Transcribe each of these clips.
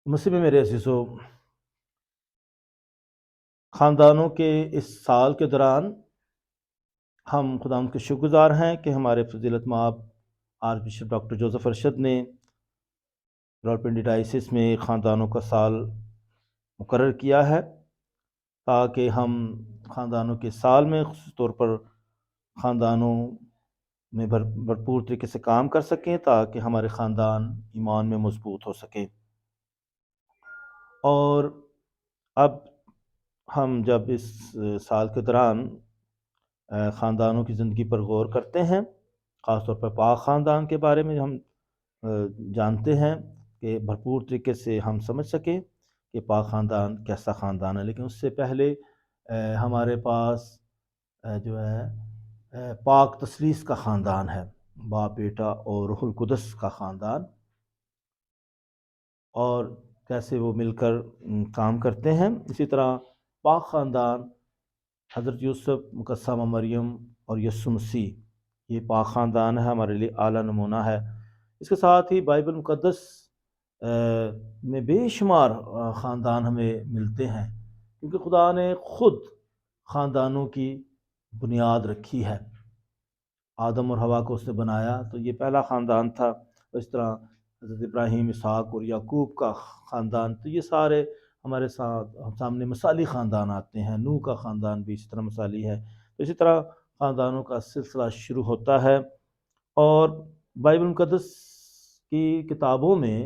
مسیح میں میرے عزیزو، خاندانوں کے اس سال کے دوران ہم خدا کے شکر گزار ہیں کہ ہمارے فضیلت مآب arch bishop doctor Joseph Arshad نے راولپنڈی ڈائسس میں خاندانوں کا سال مقرر کیا ہے تاکہ ہم خاندانوں کے سال میں خصوصی طور پر خاندانوں میں بھرپور طریقے سے کام کر سکیں تاکہ ہمارے خاندان ایمان میں مضبوط ہو سکیں۔ اور اب ہم جب اس سال کے دوران خاندانوں کی زندگی پر غور کرتے ہیں، خاص طور پر پاک خاندان کے بارے میں ہم جانتے ہیں کہ بھرپور طریقے سے ہم سمجھ سکیں کہ پاک خاندان کیسا خاندان ہے، لیکن اس سے پہلے ہمارے پاس جو ہے پاک تثلیث کا خاندان ہے، باپ بیٹا اور روح القدس کا خاندان، اور کیسے وہ مل کر کام کرتے ہیں۔ اسی طرح پاک خاندان حضرت یوسف، مقدسہ مریم اور یسوع مسیح، یہ پاک خاندان ہے، ہمارے لیے اعلیٰ نمونہ ہے۔ اس کے ساتھ ہی بائبل مقدس میں بے شمار خاندان ہمیں ملتے ہیں، کیونکہ خدا نے خود خاندانوں کی بنیاد رکھی ہے۔ آدم اور حوا کو اس نے بنایا تو یہ پہلا خاندان تھا، اس طرح حضرت ابراہیم، اسحاق اور یعقوب کا خاندان، تو یہ سارے ہمارے سامنے مثالی خاندان آتے ہیں۔ نوح کا خاندان بھی اسی طرح مثالی ہے۔ تو اسی طرح خاندانوں کا سلسلہ شروع ہوتا ہے، اور بائبل مقدس کی کتابوں میں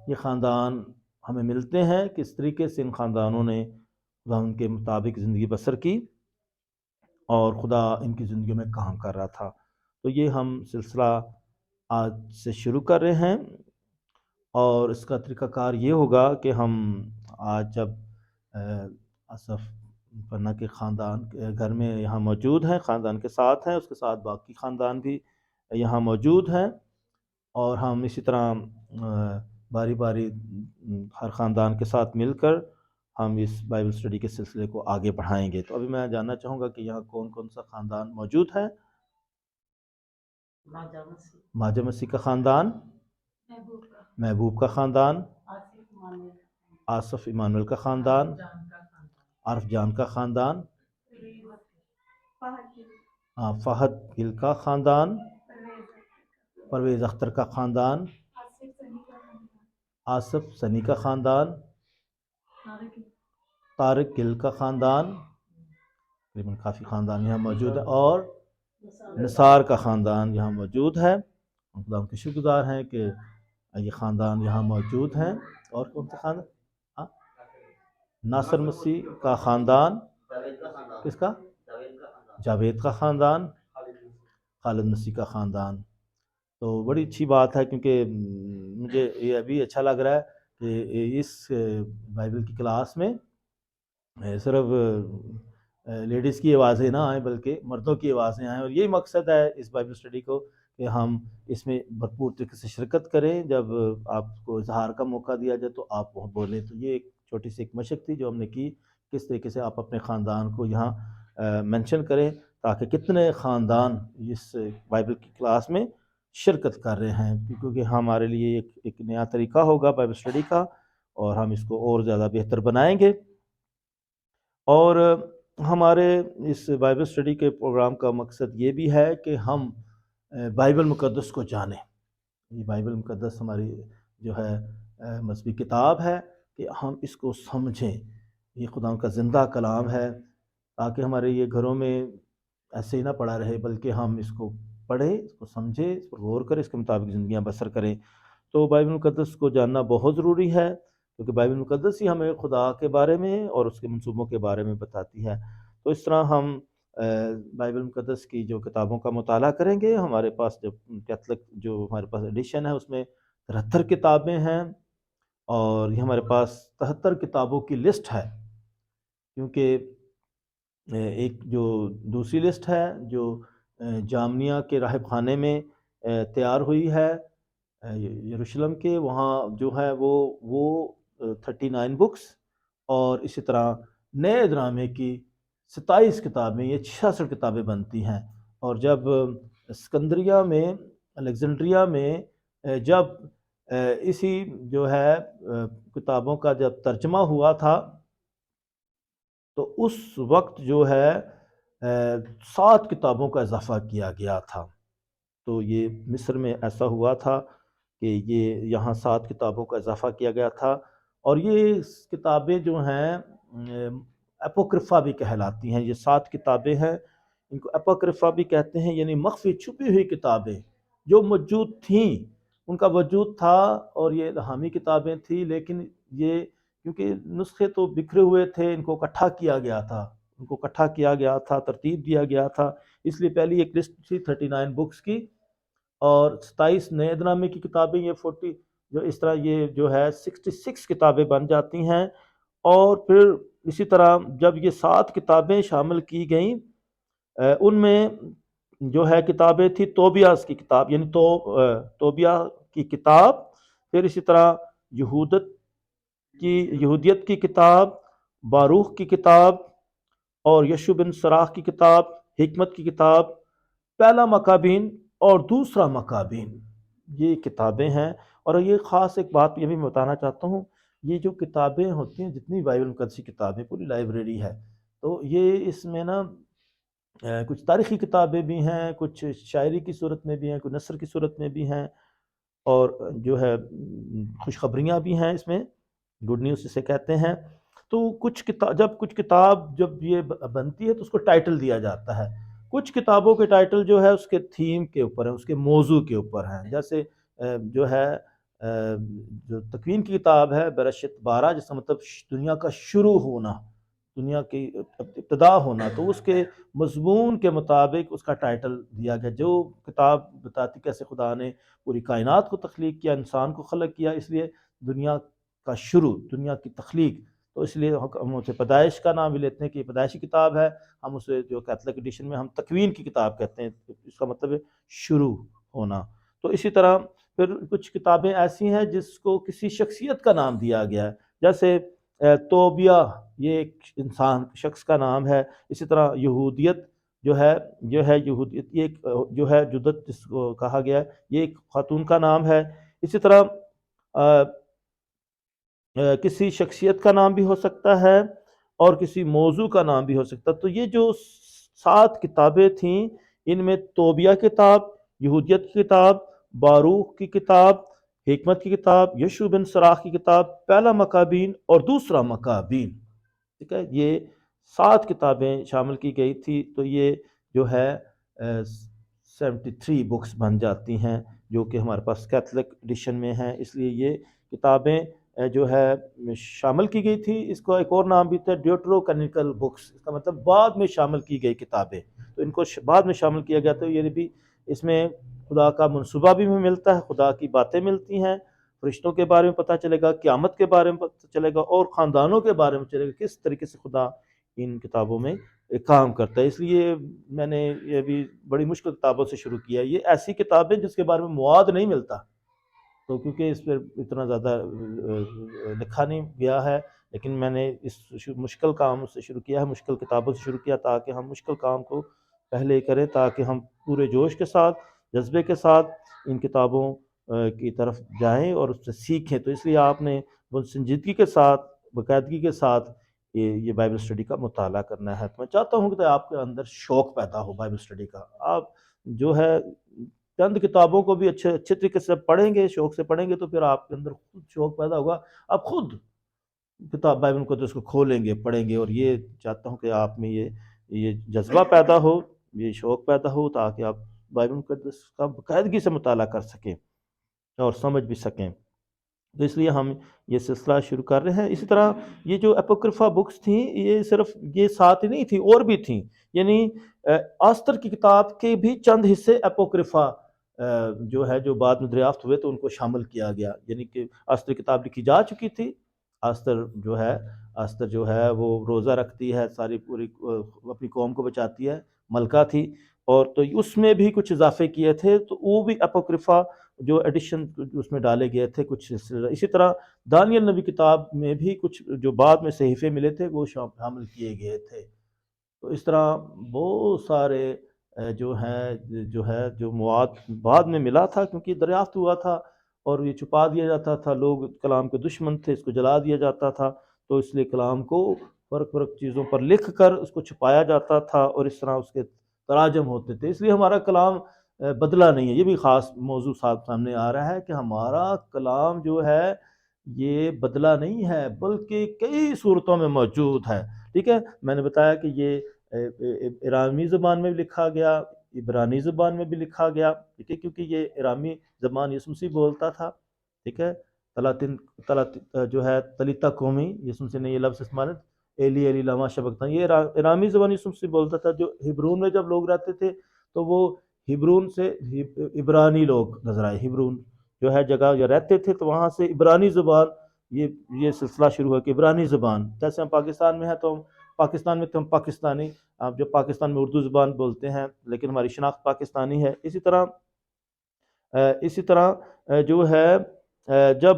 یہ خاندان ہمیں ملتے ہیں، کس طریقے سے ان خاندانوں نے خدا ان کے مطابق زندگی بسر کی اور خدا ان کی زندگی میں کام کر رہا تھا۔ تو یہ ہم سلسلہ آج سے شروع کر رہے ہیں، اور اس کا طریقہ کار یہ ہوگا کہ ہم آج جب آصف پنا کے خاندان گھر میں یہاں موجود ہیں، خاندان کے ساتھ ہیں، اس کے ساتھ باقی خاندان بھی یہاں موجود ہیں، اور ہم اسی طرح باری باری ہر خاندان کے ساتھ مل کر ہم اس بائبل اسٹڈی کے سلسلے کو آگے بڑھائیں گے۔ تو ابھی میں جاننا چاہوں گا کہ یہاں کون کون سا خاندان موجود ہے۔ ماجہ مسیح کا خاندان، محبوب کا خاندان، آصف ایمانویل کا خاندان، عارف جان کا خاندان، فہد گل کا خاندان، پرویز اختر کا خاندان، آصف سنی کا خاندان، طارق گل کا خاندان، تقریباً کافی خاندان یہاں موجود ہے، اور نثار کا خاندان یہاں موجود ہے۔ ہم خدا کے شکر گزار ہیں کہ یہ خاندان یہاں موجود ہیں۔ اور کون سا خاندان؟ ناصر مسیح کا خاندان، کس کا؟ جاوید کا خاندان، خالد مسیح کا خاندان۔ تو بڑی اچھی بات ہے، کیونکہ مجھے یہ ابھی اچھا لگ رہا ہے کہ اس بائبل کی کلاس میں صرف لیڈیز کی آوازیں نہ آئیں بلکہ مردوں کی آوازیں آئیں، اور یہی مقصد ہے اس بائبل اسٹڈی کو کہ ہم اس میں بھرپور طریقے سے شرکت کریں۔ جب آپ کو اظہار کا موقع دیا جائے تو آپ وہاں بولیں۔ تو یہ ایک چھوٹی سی ایک مشق تھی جو ہم نے کی، کس طریقے سے آپ اپنے خاندان کو یہاں مینشن کریں تاکہ کتنے خاندان اس بائبل کی کلاس میں شرکت کر رہے ہیں، کیونکہ ہمارے لیے ایک نیا طریقہ ہوگا بائبل اسٹڈی کا، اور ہم اس کو اور زیادہ بہتر بنائیں گے۔ اور ہمارے اس بائبل اسٹڈی کے پروگرام کا مقصد یہ بھی ہے کہ ہم بائبل مقدس کو جانیں۔ یہ بائبل مقدس ہماری جو ہے مذہبی کتاب ہے، کہ ہم اس کو سمجھیں۔ یہ خدا کا زندہ کلام ہے، تاکہ ہمارے یہ گھروں میں ایسے ہی نہ پڑا رہے، بلکہ ہم اس کو پڑھیں، اس کو سمجھیں، اس پر غور کریں، اس کے مطابق زندگیاں بسر کریں۔ تو بائبل مقدس کو جاننا بہت ضروری ہے، کیونکہ بائبل مقدس ہی ہمیں خدا کے بارے میں اور اس کے منصوبوں کے بارے میں بتاتی ہے۔ تو اس طرح ہم بائبل مقدس کی جو کتابوں کا مطالعہ کریں گے، ہمارے پاس جو کیتھلک جو ہمارے پاس ایڈیشن ہے اس میں 73 کتابیں ہیں، اور یہ ہمارے پاس 73 کتابوں کی لسٹ ہے، کیونکہ ایک جو دوسری لسٹ ہے جو جامنیہ کے راہب خانے میں تیار ہوئی ہے یروشلم کے، وہاں جو ہے وہ 39 بکس، اور اسی طرح نئے ڈرامے کی 27 کتابیں، یہ 66 کتابیں بنتی ہیں۔ اور جب اسکندریہ میں، الیگزینڈریا میں جب اسی جو ہے کتابوں کا جب ترجمہ ہوا تھا تو اس وقت جو ہے 7 کتابوں کا اضافہ کیا گیا تھا۔ تو یہ مصر میں ایسا ہوا تھا کہ یہ یہاں 7 کتابوں کا اضافہ کیا گیا تھا، اور یہ کتابیں جو ہیں اپوکرفا بھی کہلاتی ہیں۔ یہ 7 کتابیں ہیں، ان کو اپوکرفا بھی کہتے ہیں، یعنی مخفی چھپی ہوئی کتابیں جو موجود تھیں، ان کا وجود تھا، اور یہ الہامی کتابیں تھیں، لیکن یہ کیونکہ نسخے تو بکھرے ہوئے تھے، ان کو اکٹھا کیا گیا تھا، ترتیب دیا گیا تھا، اس لیے پہلی ایک لسٹ تھی 39 بکس کی، اور 27 نئے نامے کی کتابیں، یہ 40 جو اس طرح یہ جو ہے 66 کتابیں بن جاتی ہیں۔ اور پھر اسی طرح جب یہ 7 کتابیں شامل کی گئیں، ان میں جو ہے کتابیں تھی توبیاس کی کتاب، یعنی توبیا کی کتاب، پھر اسی طرح یہودیت کی کتاب، باروخ کی کتاب، اور یشوع بن سراخ کی کتاب، حکمت کی کتاب، پہلا مکابین اور دوسرا مکابین، یہ کتابیں ہیں۔ اور یہ خاص ایک بات یہ بھی میں بتانا چاہتا ہوں، یہ جو کتابیں ہوتی ہیں، جتنی بائبل مقدس کی کتابیں، پوری لائبریری ہے، تو یہ اس میں نا کچھ تاریخی کتابیں بھی ہیں، کچھ شاعری کی صورت میں بھی ہیں، کچھ نثر کی صورت میں بھی ہیں، اور جو ہے خوشخبریاں بھی ہیں اس میں، گڈ نیوز اسے کہتے ہیں۔ تو کچھ کتاب جب یہ بنتی ہے تو اس کو ٹائٹل دیا جاتا ہے۔ کچھ کتابوں کے ٹائٹل جو ہے اس کے تھیم کے اوپر ہیں، اس کے موضوع کے اوپر ہیں، جیسے جو ہے جو تکوین کی کتاب ہے برشت 12، جس کا مطلب دنیا کا شروع ہونا، دنیا کی ابتدا ہونا، تو اس کے مضمون کے مطابق اس کا ٹائٹل دیا گیا۔ جو کتاب بتاتی کیسے خدا نے پوری کائنات کو تخلیق کیا، انسان کو خلق کیا، اس لیے دنیا کا شروع، دنیا کی تخلیق، تو اس لیے ہم اسے پیدائش کا نام بھی لیتے ہیں کہ یہ پیدائشی کتاب ہے۔ ہم اسے جو کیتھولک ایڈیشن میں ہم تکوین کی کتاب کہتے ہیں، اس کا مطلب ہے شروع ہونا۔ تو اسی طرح پھر کچھ کتابیں ایسی ہیں جس کو کسی شخصیت کا نام دیا گیا ہے، جیسے توبیہ، یہ ایک انسان شخص کا نام ہے۔ اسی طرح یہودیت جو ہے یہودیت، یہ ایک جو ہے جدت جس کو کہا گیا ہے، یہ ایک خاتون کا نام ہے۔ اسی طرح کسی شخصیت کا نام بھی ہو سکتا ہے اور کسی موضوع کا نام بھی ہو سکتا ہے۔ تو یہ جو 7 کتابیں تھیں، ان میں توبیہ کتاب، یہودیت کی کتاب، باروخ کی کتاب، حکمت کی کتاب، یشوع بن سراخ کی کتاب، پہلا مکابین اور دوسرا مکابین، ٹھیک ہے، یہ 7 کتابیں شامل کی گئی تھی۔ تو یہ جو ہے 73 بکس بن جاتی ہیں، جو کہ ہمارے پاس کیتھولک ایڈیشن میں ہیں۔ اس لیے یہ کتابیں جو ہے شامل کی گئی تھی، اس کو ایک اور نام بھی تھا ڈیوٹرو کینیکل بکس، اس کا مطلب بعد میں شامل کی گئی کتابیں، تو ان کو بعد میں شامل کیا گیا۔ تو یہ بھی اس میں خدا کا منصوبہ بھی ملتا ہے، خدا کی باتیں ملتی ہیں، فرشتوں کے بارے میں پتہ چلے گا، قیامت کے بارے میں پتہ چلے گا، اور خاندانوں کے بارے میں چلے گا، کس طریقے سے خدا ان کتابوں میں کام کرتا ہے۔ اس لیے میں نے یہ بھی بڑی مشکل کتابوں سے شروع کیا۔ یہ ایسی کتابیں جس کے بارے میں مواد نہیں ملتا، تو کیونکہ اس پر اتنا زیادہ لکھا نہیں گیا ہے، لیکن میں نے اس مشکل کام سے شروع کیا ہے، مشکل کتابوں سے شروع کیا، تاکہ ہم مشکل کام کو پہلے کریں، تاکہ ہم پورے جوش کے ساتھ، جذبے کے ساتھ ان کتابوں کی طرف جائیں اور اس سے سیکھیں۔ تو اس لیے آپ نے بہت سنجیدگی کے ساتھ، باقاعدگی کے ساتھ یہ بائبل اسٹڈی کا مطالعہ کرنا ہے۔ تو میں چاہتا ہوں کہ آپ کے اندر شوق پیدا ہو بائبل اسٹڈی کا۔ آپ جو ہے چند کتابوں کو بھی اچھے طریقے سے پڑھیں گے، شوق سے پڑھیں گے، تو پھر آپ کے اندر خود شوق پیدا ہوگا، آپ خود کتاب بائبل مقدس کو کھولیں گے، پڑھیں گے۔ اور یہ چاہتا ہوں کہ آپ میں یہ جذبہ پیدا ہو، یہ شوق پیدا ہو، تاکہ آپ بائبل مقدس کا باقاعدگی سے مطالعہ کر سکیں اور سمجھ بھی سکیں۔ تو اس لیے ہم یہ سلسلہ شروع کر رہے ہیں۔ اسی طرح یہ جو اپوکرفا بکس تھیں، یہ صرف یہ 7 ہی نہیں تھیں، اور بھی تھیں، یعنی آستر کی کتاب کے بھی چند حصے اپوکرفا جو ہے جو بعد میں دریافت ہوئے تو ان کو شامل کیا گیا، یعنی کہ آستر کتاب لکھی جا چکی تھی۔ آستر جو ہے وہ روزہ رکھتی ہے، ساری پوری اپنی قوم کو بچاتی ہے، ملکہ تھی، اور تو اس میں بھی کچھ اضافے کیے تھے، تو وہ بھی اپوکرفا جو ایڈیشن اس میں ڈالے گئے تھے کچھ سلسلہ. اسی طرح دانیل نبی کتاب میں بھی کچھ جو بعد میں صحیفے ملے تھے وہ شامل کیے گئے تھے. تو اس طرح بہت سارے جو مواد بعد میں ملا تھا، کیونکہ دریافت ہوا تھا اور یہ چھپا دیا جاتا تھا. لوگ کلام کے دشمن تھے، اس کو جلا دیا جاتا تھا، تو اس لیے کلام کو فرق چیزوں پر لکھ کر اس کو چھپایا جاتا تھا اور اس طرح اس کے تراجم ہوتے تھے. اس لیے ہمارا کلام بدلا نہیں ہے. یہ بھی خاص موضوع سامنے آ رہا ہے کہ ہمارا کلام جو ہے یہ بدلا نہیں ہے، بلکہ کئی صورتوں میں موجود ہے. ٹھیک ہے، میں نے بتایا کہ یہ ارامی زبان میں بھی لکھا گیا، عبرانی زبان میں بھی لکھا گیا. ٹھیک ہے، کیونکہ یہ ارامی زبان یسوع مسیح بولتا تھا. ٹھیک ہے، جو ہے تلیتا قومی، یسوع مسیح نے یہ لفظ استعمال، ایلی ایلی لما شبقتانی، یہ ارامی زبان یسوع مسیح بولتا تھا. جو ہبرون میں جب لوگ رہتے تھے تو وہ ہبرون سے عبرانی لوگ نظر آئے. ہبرون جو ہے جگہ جو رہتے تھے تو وہاں سے عبرانی زبان یہ سلسلہ شروع ہوا کہ عبرانی زبان. جیسے ہم پاکستان میں ہیں تو ہم پاکستانی، آپ جو پاکستان میں اردو زبان بولتے ہیں لیکن ہماری شناخت پاکستانی ہے. اسی طرح جو ہے جب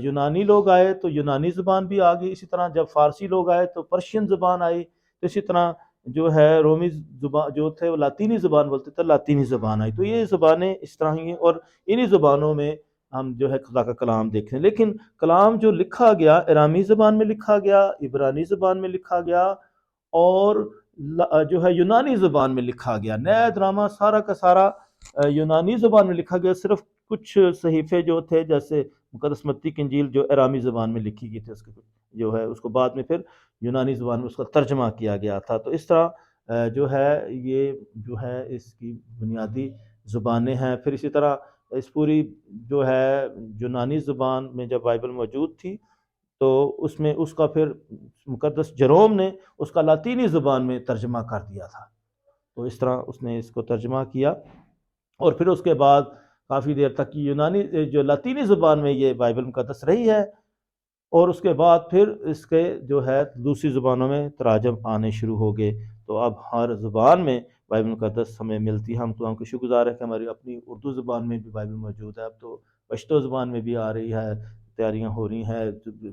یونانی لوگ آئے تو یونانی زبان بھی آ گئی. اسی طرح جب فارسی لوگ آئے تو پرشین زبان آئی. تو اسی طرح جو ہے رومی زبان جو تھے وہ لاطینی زبان بولتے تھے، لاطینی زبان آئی. تو یہ زبانیں اس طرح ہی ہیں اور انہی زبانوں میں ہم جو ہے خدا کا کلام دیکھیں. لیکن کلام جو لکھا گیا ارامی زبان میں لکھا گیا، عبرانی زبان میں لکھا گیا اور جو ہے یونانی زبان میں لکھا گیا. نیا ڈرامہ سارا کا سارا یونانی زبان میں لکھا گیا. صرف کچھ صحیفے جو تھے جیسے مقدس متی کی انجیل جو ارامی زبان میں لکھی گئی تھی، اس کے جو ہے اس کو بعد میں پھر یونانی زبان میں اس کا ترجمہ کیا گیا تھا. تو اس طرح جو ہے یہ جو ہے اس کی بنیادی زبانیں ہیں. پھر اسی طرح اس پوری جو ہے یونانی زبان میں جب بائبل موجود تھی تو اس میں اس کا پھر مقدس جروم نے اس کا لاطینی زبان میں ترجمہ کر دیا تھا. تو اس طرح اس نے اس کو ترجمہ کیا اور پھر اس کے بعد کافی دیر تک یونانی جو لاطینی زبان میں یہ بائبل مقدس رہی ہے اور اس کے بعد پھر اس کے جو ہے دوسری زبانوں میں تراجم آنے شروع ہو گئے. تو اب ہر زبان میں بائبل مقدس ہمیں ملتی ہے. ہم تو کے شکر گزار ہے کہ ہماری اپنی اردو زبان میں بھی بائبل موجود ہے. اب تو پشتو زبان میں بھی آ رہی ہے، تیاریاں ہو رہی ہیں.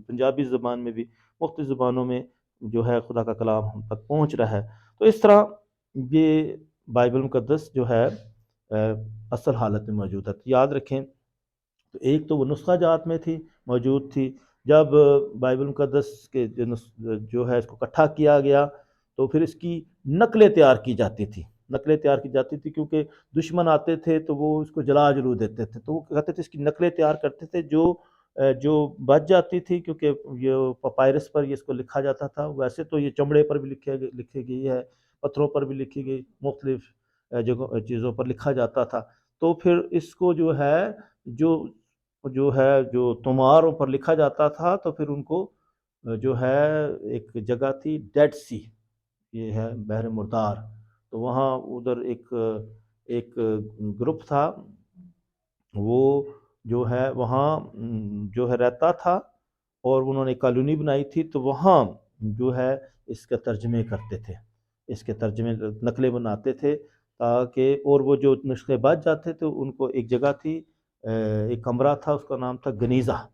پنجابی زبان میں بھی، مختلف زبانوں میں جو ہے خدا کا کلام ہم تک پہنچ رہا ہے. تو اس طرح یہ بائبل مقدس جو ہے اصل حالت میں موجود ہے. یاد رکھیں تو ایک تو وہ نسخہ جات میں موجود تھی. جب بائبل مقدس کے جو ہے اس کو اکٹھا کیا گیا تو پھر اس کی نقلیں تیار کی جاتی تھی کیونکہ دشمن آتے تھے تو وہ اس کو جلا جلو دیتے تھے. تو وہ کہتے تھے اس کی نقلیں تیار کرتے تھے جو بچ جاتی تھی، کیونکہ یہ پپائرس پر اس کو لکھا جاتا تھا. ویسے تو یہ چمڑے پر بھی لکھی گئی ہے، پتھروں پر بھی لکھی گئی، مختلف چیزوں پر لکھا جاتا تھا. تو پھر اس کو جو ہے جو تمہاروں پر لکھا جاتا تھا تو پھر ان کو جو ہے ایک جگہ تھی ڈیڈ سی، یہ ہے بحر مردار. تو وہاں ادھر ایک گروپ تھا، وہ جو ہے وہاں جو ہے رہتا تھا اور انہوں نے کالونی بنائی تھی. تو وہاں جو ہے اس کے ترجمے کرتے تھے، اس کے ترجمے نقلیں بناتے تھے تاکہ، اور وہ جو نسخے بچ جاتے تھے ان کو ایک جگہ تھی، ایک کمرہ تھا، اس کا نام تھا گنیزہ.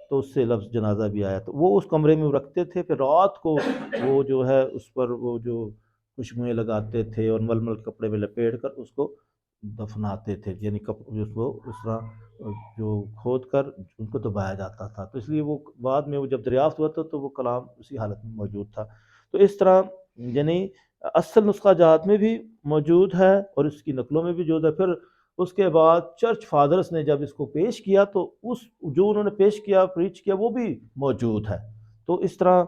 تو اس سے لفظ جنازہ بھی آیا. تو وہ اس کمرے میں رکھتے تھے. پھر رات کو وہ جو ہے اس پر وہ جو خوشبوئیں لگاتے تھے اور ململ کپڑے میں لپیٹ کر اس کو دفناتے تھے، یعنی اس کو اس طرح جو کھود کر ان کو دبایا جاتا تھا. تو اس لیے وہ بعد میں وہ جب دریافت ہوا تھا تو وہ کلام اسی حالت میں موجود تھا. تو اس طرح یعنی اصل نسخہ جات میں بھی موجود ہے اور اس کی نقلوں میں بھی موجود ہے. پھر اس کے بعد چرچ فادرز نے جب اس کو پیش کیا تو جو انہوں نے پیش کیا، پریچ کیا، وہ بھی موجود ہے. تو اس طرح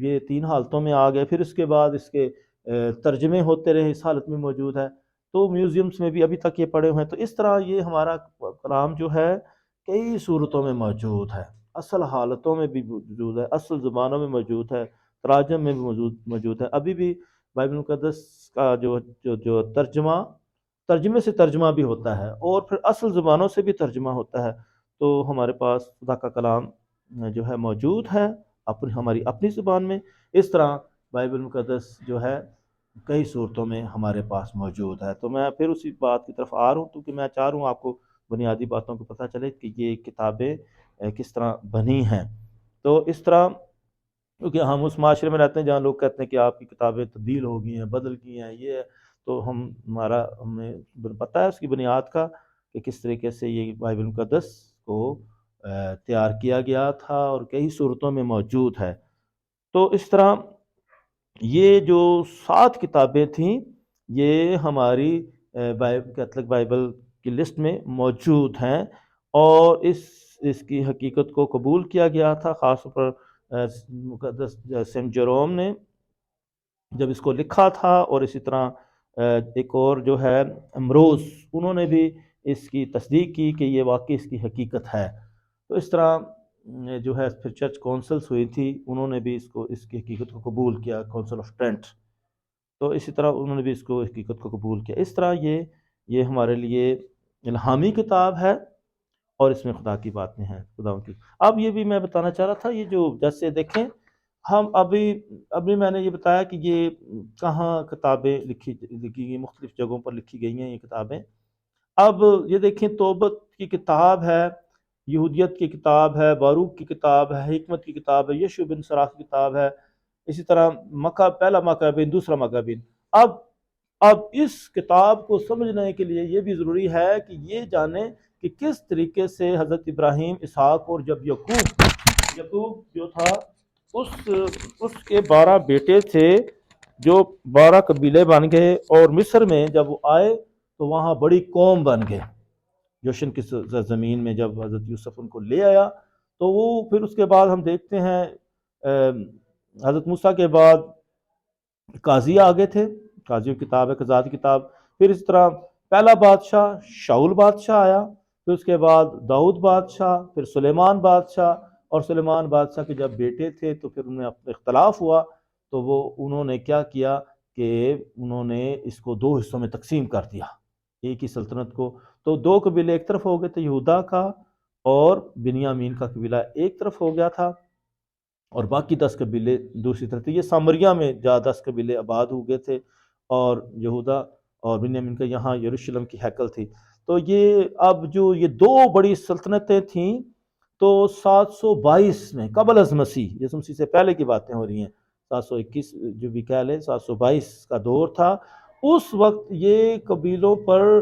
یہ تین حالتوں میں آ گئے. پھر اس کے بعد اس کے ترجمے ہوتے رہے، اس حالت میں موجود ہے. تو میوزیمز میں بھی ابھی تک یہ پڑے ہوئے ہیں. تو اس طرح یہ ہمارا کلام جو ہے کئی صورتوں میں موجود ہے، اصل حالتوں میں بھی موجود ہے، اصل زبانوں میں موجود ہے، تراجم میں بھی موجود ہے. ابھی بھی بائبل مقدس کا جو ترجمے سے ترجمہ بھی ہوتا ہے اور پھر اصل زبانوں سے بھی ترجمہ ہوتا ہے. تو ہمارے پاس خدا کا کلام جو ہے موجود ہے ہماری اپنی زبان میں. اس طرح بائبل مقدس جو ہے کئی صورتوں میں ہمارے پاس موجود ہے۔ تو میں پھر اسی بات کی طرف آ رہا ہوں، کیونکہ میں چاہ رہا ہوں آپ کو بنیادی باتوں کو پتہ چلے کہ یہ کتابیں کس طرح بنی ہیں۔ تو اس طرح، کیونکہ ہم اس معاشرے میں رہتے ہیں جہاں لوگ کہتے ہیں کہ آپ کی کتابیں تبدیل ہو گئی ہیں، بدل گئی ہیں، یہ ہے، تو ہمیں پتہ ہے اس کی بنیاد کا کہ کس طریقے سے یہ بائبل مقدس کو تیار کیا گیا تھا اور کئی صورتوں میں موجود ہے۔ تو اس طرح یہ جو 7 کتابیں تھیں یہ ہماری کیتھولک بائبل کی لسٹ میں موجود ہیں، اور اس کی حقیقت کو قبول کیا گیا تھا، خاص طور پر مقدس سینٹ جیروم نے جب اس کو لکھا تھا، اور اسی طرح ایک اور جو ہے امروز، انہوں نے بھی اس کی تصدیق کی کہ یہ واقعی اس کی حقیقت ہے۔ تو اس طرح جو ہے پھر چرچ کونسلز ہوئی تھی، انہوں نے بھی اس کی حقیقت کو قبول کیا، کونسل آف ٹرینٹ، تو اسی طرح انہوں نے بھی اس کو حقیقت کو قبول کیا۔ اس طرح یہ ہمارے لیے الہامی کتاب ہے، اور اس میں خدا کی باتیں ہیں، خدا کی۔ اب یہ بھی میں بتانا چاہ رہا تھا، یہ جو جیسے دیکھیں ہم ابھی میں نے یہ بتایا کہ یہ کہاں کتابیں لکھی گئی، مختلف جگہوں پر لکھی گئی ہیں یہ کتابیں۔ اب یہ دیکھیں توبت کی کتاب ہے، یہودیت کی کتاب ہے، باروک کی کتاب ہے، حکمت کی کتاب ہے، یشوع بن سراخ کی کتاب ہے، اسی طرح پہلا مکابین، دوسرا مکابین۔ اب اس کتاب کو سمجھنے کے لیے یہ بھی ضروری ہے کہ یہ جانیں کہ کس طریقے سے حضرت ابراہیم، اسحاق اور جب یعقوب جو تھا اس کے 12 بیٹے تھے جو 12 قبیلے بن گئے، اور مصر میں جب وہ آئے تو وہاں بڑی قوم بن گئے۔ جوشن کی زمین میں جب حضرت یوسف ان کو لے آیا تو وہ پھر اس کے بعد ہم دیکھتے ہیں حضرت موسیٰ کے بعد قاضی آگے تھے، قاضیوں کی کتاب ہے، قضات کی کتاب۔ پھر اس طرح پہلا بادشاہ شاؤل بادشاہ آیا، پھر اس کے بعد داؤد بادشاہ، پھر سلیمان بادشاہ، اور سلیمان بادشاہ کے جب بیٹے تھے تو پھر انہیں اختلاف ہوا، تو انہوں نے کیا کیا کہ انہوں نے اس کو 2 حصوں میں تقسیم کر دیا، ایک ہی سلطنت کو۔ تو 2 قبیلے ایک طرف ہو گئے تھے، یہودا کا اور بنیامین کا قبیلہ ایک طرف ہو گیا تھا، اور باقی 10 قبیلے دوسری طرف تھے۔ یہ سامریا میں 10 قبیلے آباد ہو گئے تھے، اور یہودا اور بنیامین کا یہاں یروشلم کی ہیکل تھی۔ تو اب جو یہ 2 بڑی سلطنتیں تھیں، تو 722 میں قبل از مسیح، یسوع مسیح سے پہلے کی باتیں ہو رہی ہیں، 721 جو بھی کہہ لیں، 722 کا دور تھا۔ اس وقت یہ قبیلوں پر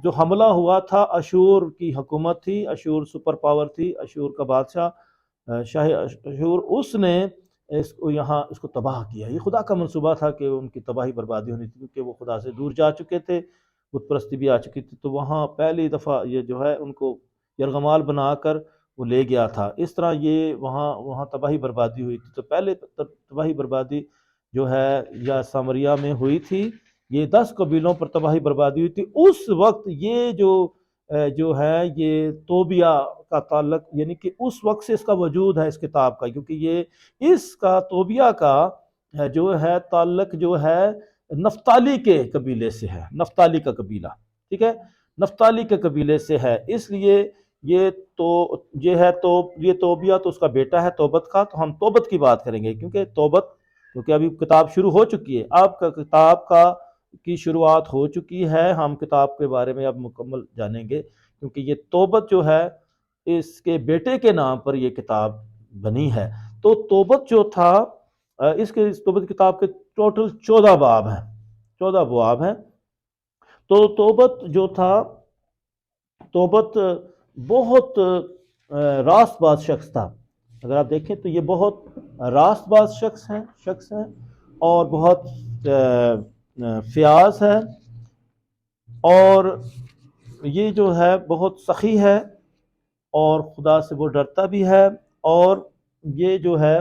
جو حملہ ہوا تھا، اشور کی حکومت تھی، اشور سپر پاور تھی، اشور کا بادشاہ شاہ اشور، اس نے اس کو تباہ کیا۔ یہ خدا کا منصوبہ تھا کہ ان کی تباہی بربادی ہونی تھی، کیونکہ وہ خدا سے دور جا چکے تھے، بت پرستی بھی آ چکی تھی، تو وہاں پہلی دفعہ یہ جو ہے ان کو یرغمال بنا کر وہ لے گیا تھا۔ اس طرح یہ وہاں تباہی بربادی ہوئی تھی۔ تو پہلے تباہی بربادی جو ہے یا سامریا میں ہوئی تھی، یہ 10 قبیلوں پر تباہی بربادی ہوئی تھی۔ اس وقت یہ جو ہے یہ توبیہ کا تعلق، یعنی کہ اس وقت سے اس کا وجود ہے اس کتاب کا، کیونکہ یہ اس کا توبیہ کا جو ہے تعلق جو ہے نفتالی کے قبیلے سے ہے، نفتالی کا قبیلہ، ٹھیک ہے، نفتالی کے قبیلے سے ہے۔ اس لیے یہ توبیہ تو اس کا بیٹا ہے توبت کا، تو ہم توبت کی بات کریں گے، کیونکہ ابھی کتاب شروع ہو چکی ہے، اب کتاب کی شروعات ہو چکی ہے، ہم کتاب کے بارے میں اب مکمل جانیں گے، کیونکہ یہ توبت جو ہے اس کے بیٹے کے نام پر یہ کتاب بنی ہے۔ تو توبت جو تھا، اس توبت کتاب کے ٹوٹل 14 باب ہیں، 14 باب ہیں۔ تو توبت جو تھا، توبت بہت راست باز شخص تھا۔ اگر آپ دیکھیں تو یہ بہت راست باز شخص ہیں اور بہت فیاض ہے، اور یہ جو ہے بہت سخی ہے، اور خدا سے وہ ڈرتا بھی ہے، اور یہ جو ہے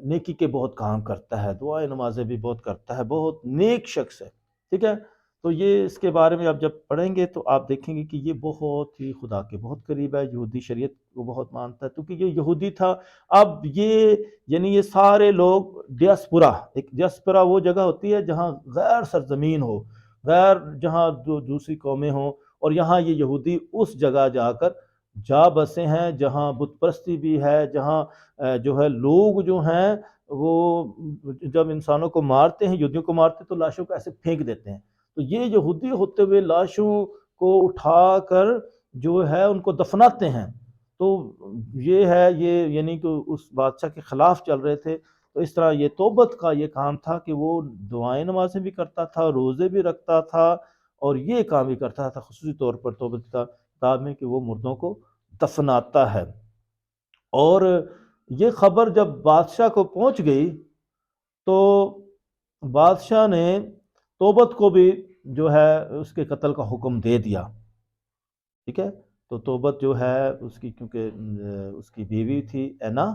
نیکی کے بہت کام کرتا ہے، دعائیں نمازیں بھی بہت کرتا ہے، بہت نیک شخص ہے، ٹھیک ہے۔ تو یہ اس کے بارے میں آپ جب پڑھیں گے تو آپ دیکھیں گے کہ یہ بہت ہی خدا کے بہت قریب ہے، یہودی شریعت کو بہت مانتا ہے، کیونکہ یہ یہودی تھا۔ اب یہ سارے لوگ ڈیاسپورا وہ جگہ ہوتی ہے جہاں غیر سرزمین ہو، جہاں دوسری قومیں ہوں، اور یہاں یہ یہودی اس جگہ جا بسے ہیں جہاں بت پرستی بھی ہے، جہاں جو ہے لوگ جو ہیں وہ جب انسانوں کو مارتے ہیں، یہودیوں کو مارتے ہیں، تو لاشوں کو ایسے پھینک دیتے ہیں. تو یہ یہودی ہوتے ہوئے لاشوں کو اٹھا کر جو ہے ان کو دفناتے ہیں. تو یہ ہے، یہ یعنی کہ اس بادشاہ کے خلاف چل رہے تھے. تو اس طرح یہ توبت کا یہ کام تھا کہ وہ دعائیں نمازیں بھی کرتا تھا، روزے بھی رکھتا تھا، اور یہ کام بھی کرتا تھا خصوصی طور پر توبت کا کتاب میں کہ وہ مردوں کو دفناتا ہے. اور یہ خبر جب بادشاہ کو پہنچ گئی تو بادشاہ نے توبت کو بھی جو ہے اس کے قتل کا حکم دے دیا. ٹھیک ہے. تو توبت جو ہے اس کی، کیونکہ اس کی بیوی تھی اینا،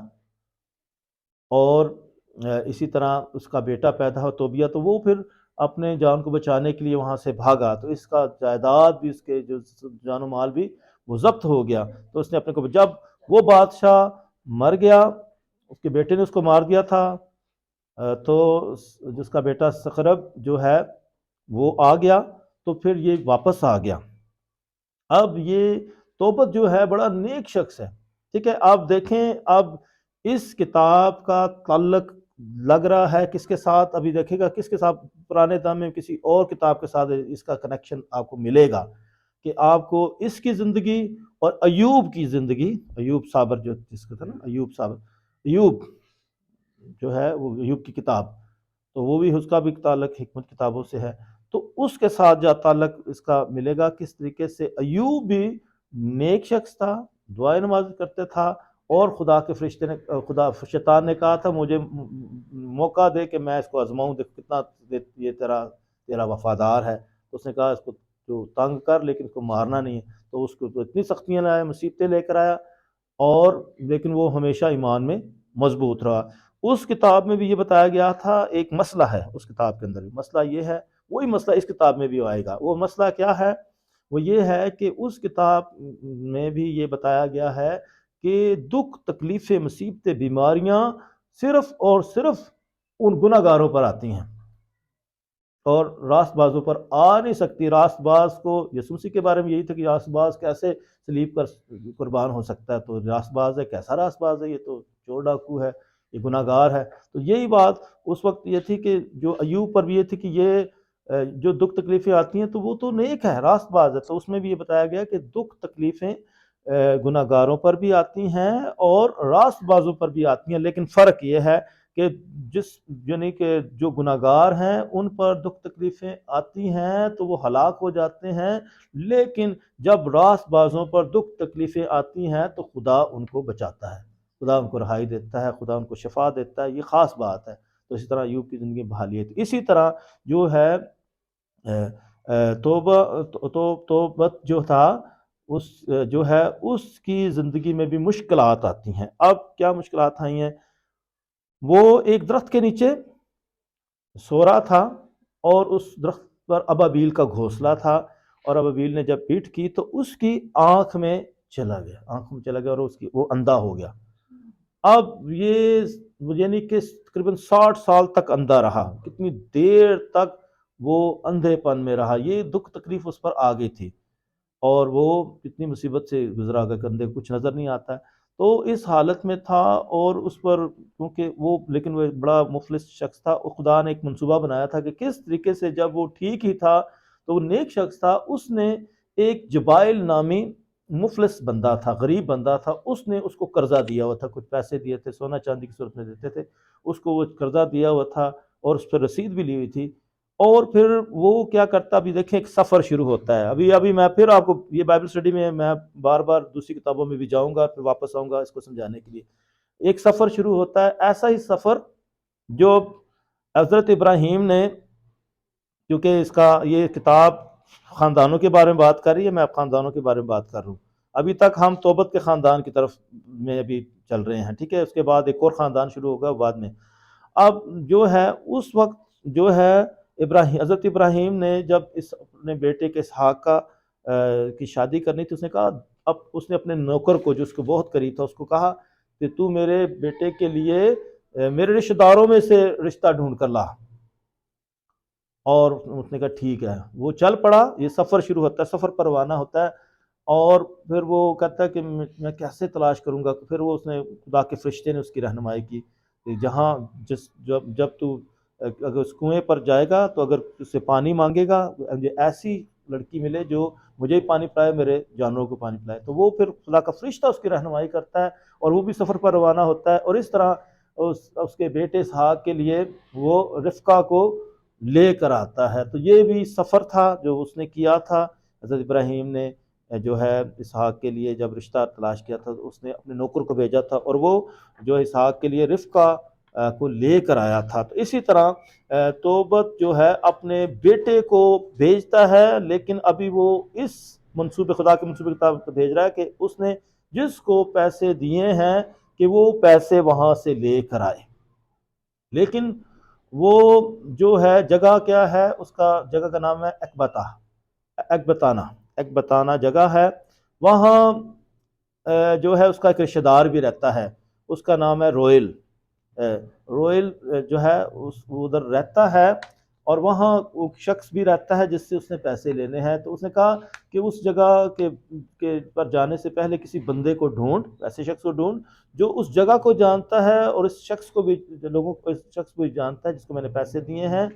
اور اسی طرح اس کا بیٹا پیدا ہوا توبیہ، تو وہ پھر اپنے جان کو بچانے کے لیے وہاں سے بھاگا. تو اس کا جائیداد بھی، اس کے جو جان و مال بھی وہ ضبط ہو گیا. تو اس نے اپنے کو، جب وہ بادشاہ مر گیا، اس کے بیٹے نے اس کو مار دیا تھا، تو جس کا بیٹا سخرب جو ہے وہ آ گیا، تو پھر یہ واپس آ گیا. اب یہ توبت جو ہے بڑا نیک شخص ہے. ٹھیک ہے. آپ دیکھیں اب اس کتاب کا تعلق لگ رہا ہے کس کے ساتھ، ابھی دیکھے گا کس کے ساتھ، پرانے دور میں کسی اور کتاب کے ساتھ اس کا کنیکشن آپ کو ملے گا، کہ آپ کو اس کی زندگی اور ایوب کی زندگی، ایوب صابر جو جس کا تھا نا، ایوب صابر، ایوب جو ہے وہ ایوب کی کتاب، تو وہ بھی اس کا بھی تعلق حکمت کتابوں سے ہے. تو اس کے ساتھ جو تعلق اس کا ملے گا، کس طریقے سے ایوب بھی نیک شخص تھا، دعائیں نماز کرتے تھا، اور خدا کے فرشتے نے، شیطان نے کہا تھا مجھے موقع دے کہ میں اس کو آزماؤں، دیکھ کتنا یہ تیرا وفادار ہے. تو اس نے کہا اس کو جو تنگ کر، لیکن اس کو مارنا نہیں ہے. تو اس کو تو اتنی سختیاں لایا، مصیبتیں لے کر آیا، اور لیکن وہ ہمیشہ ایمان میں مضبوط رہا. اس کتاب میں بھی یہ بتایا گیا تھا، ایک مسئلہ ہے اس کتاب کے اندر بھی، مسئلہ یہ ہے، وہی مسئلہ اس کتاب میں بھی آئے گا. وہ مسئلہ کیا ہے؟ وہ یہ ہے کہ اس کتاب میں بھی یہ بتایا گیا ہے کہ دکھ، تکلیفیں، مصیبتیں، بیماریاں صرف اور صرف ان گناہ گاروں پر آتی ہیں، اور راست بازوں پر آ نہیں سکتی. راست باز کو، یسوع مسیح کے بارے میں یہی تھا کہ راست باز کیسے صلیب پر قربان ہو سکتا ہے؟ تو راست باز ہے، کیسا راست باز ہے؟ یہ تو چور ڈاکو ہے، یہ گناہ گار ہے. تو یہی بات اس وقت یہ تھی کہ جو ایوب پر بھی یہ تھی کہ یہ جو دکھ تکلیفیں آتی ہیں تو وہ تو نیک ہے، راست باز ہے. تو اس میں بھی یہ بتایا گیا کہ دکھ تکلیفیں گناہ گاروں پر بھی آتی ہیں اور راست بازوں پر بھی آتی ہیں، لیکن فرق یہ ہے کہ یعنی کہ جو گناہ گار ہیں ان پر دکھ تکلیفیں آتی ہیں تو وہ ہلاک ہو جاتے ہیں، لیکن جب راست بازوں پر دکھ تکلیفیں آتی ہیں تو خدا ان کو بچاتا ہے، خدا ان کو رہائی دیتا ہے، خدا ان کو شفا دیتا ہے. یہ خاص بات ہے. تو اسی طرح ایوب کی زندگی بحالی ہے. اسی طرح جو ہے توبت جو تھا، اس جو ہے اس کی زندگی میں بھی مشکلات آتی ہیں. اب کیا مشکلات آئی ہیں؟ وہ ایک درخت کے نیچے سو رہا تھا، اور اس درخت پر ابابیل کا گھونسلہ تھا، اور ابابیل نے جب پیٹ کی تو اس کی آنکھ میں چلا گیا اور اس کی وہ اندھا ہو گیا. اب یہ یعنی کہ تقریباً 60 سال تک اندھا رہا. کتنی دیر تک وہ اندھے پن میں رہا. یہ دکھ تکلیف اس پر آ گئی تھی، اور وہ کتنی مصیبت سے گزرا گیا، کندھے کچھ نظر نہیں آتا ہے. تو اس حالت میں تھا، اور اس پر کیونکہ وہ، لیکن وہ بڑا مفلس شخص تھا، اور خدا نے ایک منصوبہ بنایا تھا کہ کس طریقے سے، جب وہ ٹھیک ہی تھا تو وہ نیک شخص تھا، اس نے ایک جبائل نامی مفلس بندہ تھا، غریب بندہ تھا، اس نے اس کو قرضہ دیا ہوا تھا، کچھ پیسے دیے تھے، سونا چاندی کی صورت میں دیتے تھے، اس کو وہ قرضہ دیا ہوا تھا، اور اس پہ رسید بھی لی ہوئی تھی. اور پھر وہ کیا کرتا، ابھی دیکھیں ایک سفر شروع ہوتا ہے. ابھی میں پھر آپ کو یہ بائبل اسٹڈی میں بار بار دوسری کتابوں میں بھی جاؤں گا، پھر واپس آؤں گا اس کو سمجھانے کے لیے. ایک سفر شروع ہوتا ہے، ایسا ہی سفر جو حضرت ابراہیم نے، کیونکہ اس کا یہ کتاب خاندانوں کے بارے میں بات کر رہی ہے، میں اب خاندانوں کے بارے میں بات کر رہا ہوں. ابھی تک ہم توبت کے خاندان کی طرف میں ابھی چل رہے ہیں. ٹھیک ہے. اس کے بعد ایک اور خاندان شروع ہوگا بعد میں. اب جو ہے اس وقت جو ہے حضرت ابراہیم نے جب اپنے بیٹے کے اسحاق کی شادی کرنی تھی، اس نے کہا، اب اس نے اپنے نوکر کو جو اس کو بہت قریب تھا اس کو کہا کہ تو میرے بیٹے کے لیے میرے رشتہ داروں میں سے رشتہ ڈھونڈ کر لا. اور اس نے کہا ٹھیک ہے. وہ چل پڑا. یہ سفر شروع ہوتا ہے، سفر پر روانہ ہوتا ہے، اور پھر وہ کہتا ہے کہ میں کیسے تلاش کروں گا. پھر وہ اس نے خدا کے فرشتے نے اس کی رہنمائی کی. جہاں جب تو اگر اس کنویں پر جائے گا تو اگر اس سے پانی مانگے گا، مجھے ایسی لڑکی ملے جو مجھے بھی پانی پلائے، میرے جانوروں کو پانی پلائے، تو وہ پھر خدا کا فرشتہ اس کی رہنمائی کرتا ہے اور وہ بھی سفر پر روانہ ہوتا ہے، اور اس طرح اس کے بیٹے اسحاق کے لیے وہ رفقہ کو لے کر آتا ہے۔ تو یہ بھی سفر تھا جو اس نے کیا تھا۔ حضرت ابراہیم نے جو ہے اسحاق کے لیے جب رشتہ تلاش کیا تھا تو اس نے اپنے نوکر کو بھیجا تھا، اور وہ جو اسحاق کے لیے رفقہ کو لے کر آیا تھا۔ تو اسی طرح توبت جو ہے اپنے بیٹے کو بھیجتا ہے، لیکن ابھی وہ اس منصوبے خدا کے منصوبے کے بھیج رہا ہے کہ اس نے جس کو پیسے دیے ہیں کہ وہ پیسے وہاں سے لے کر آئے، لیکن وہ جو ہے جگہ کیا ہے، اس کا جگہ کا نام ہے اکبتانہ جگہ ہے، وہاں جو ہے اس کا ایک رشتہ دار بھی رہتا ہے، اس کا نام ہے روئل جو ہے وہ ادھر رہتا ہے، اور وہاں وہ شخص بھی رہتا ہے جس سے اس نے پیسے لینے ہیں۔ تو اس نے کہا کہ اس جگہ کے پر جانے سے پہلے کسی بندے کو ڈھونڈ، ایسے شخص کو ڈھونڈ جو اس جگہ کو جانتا ہے اور اس شخص کو بھی جانتا ہے جس کو میں نے پیسے دیے ہیں،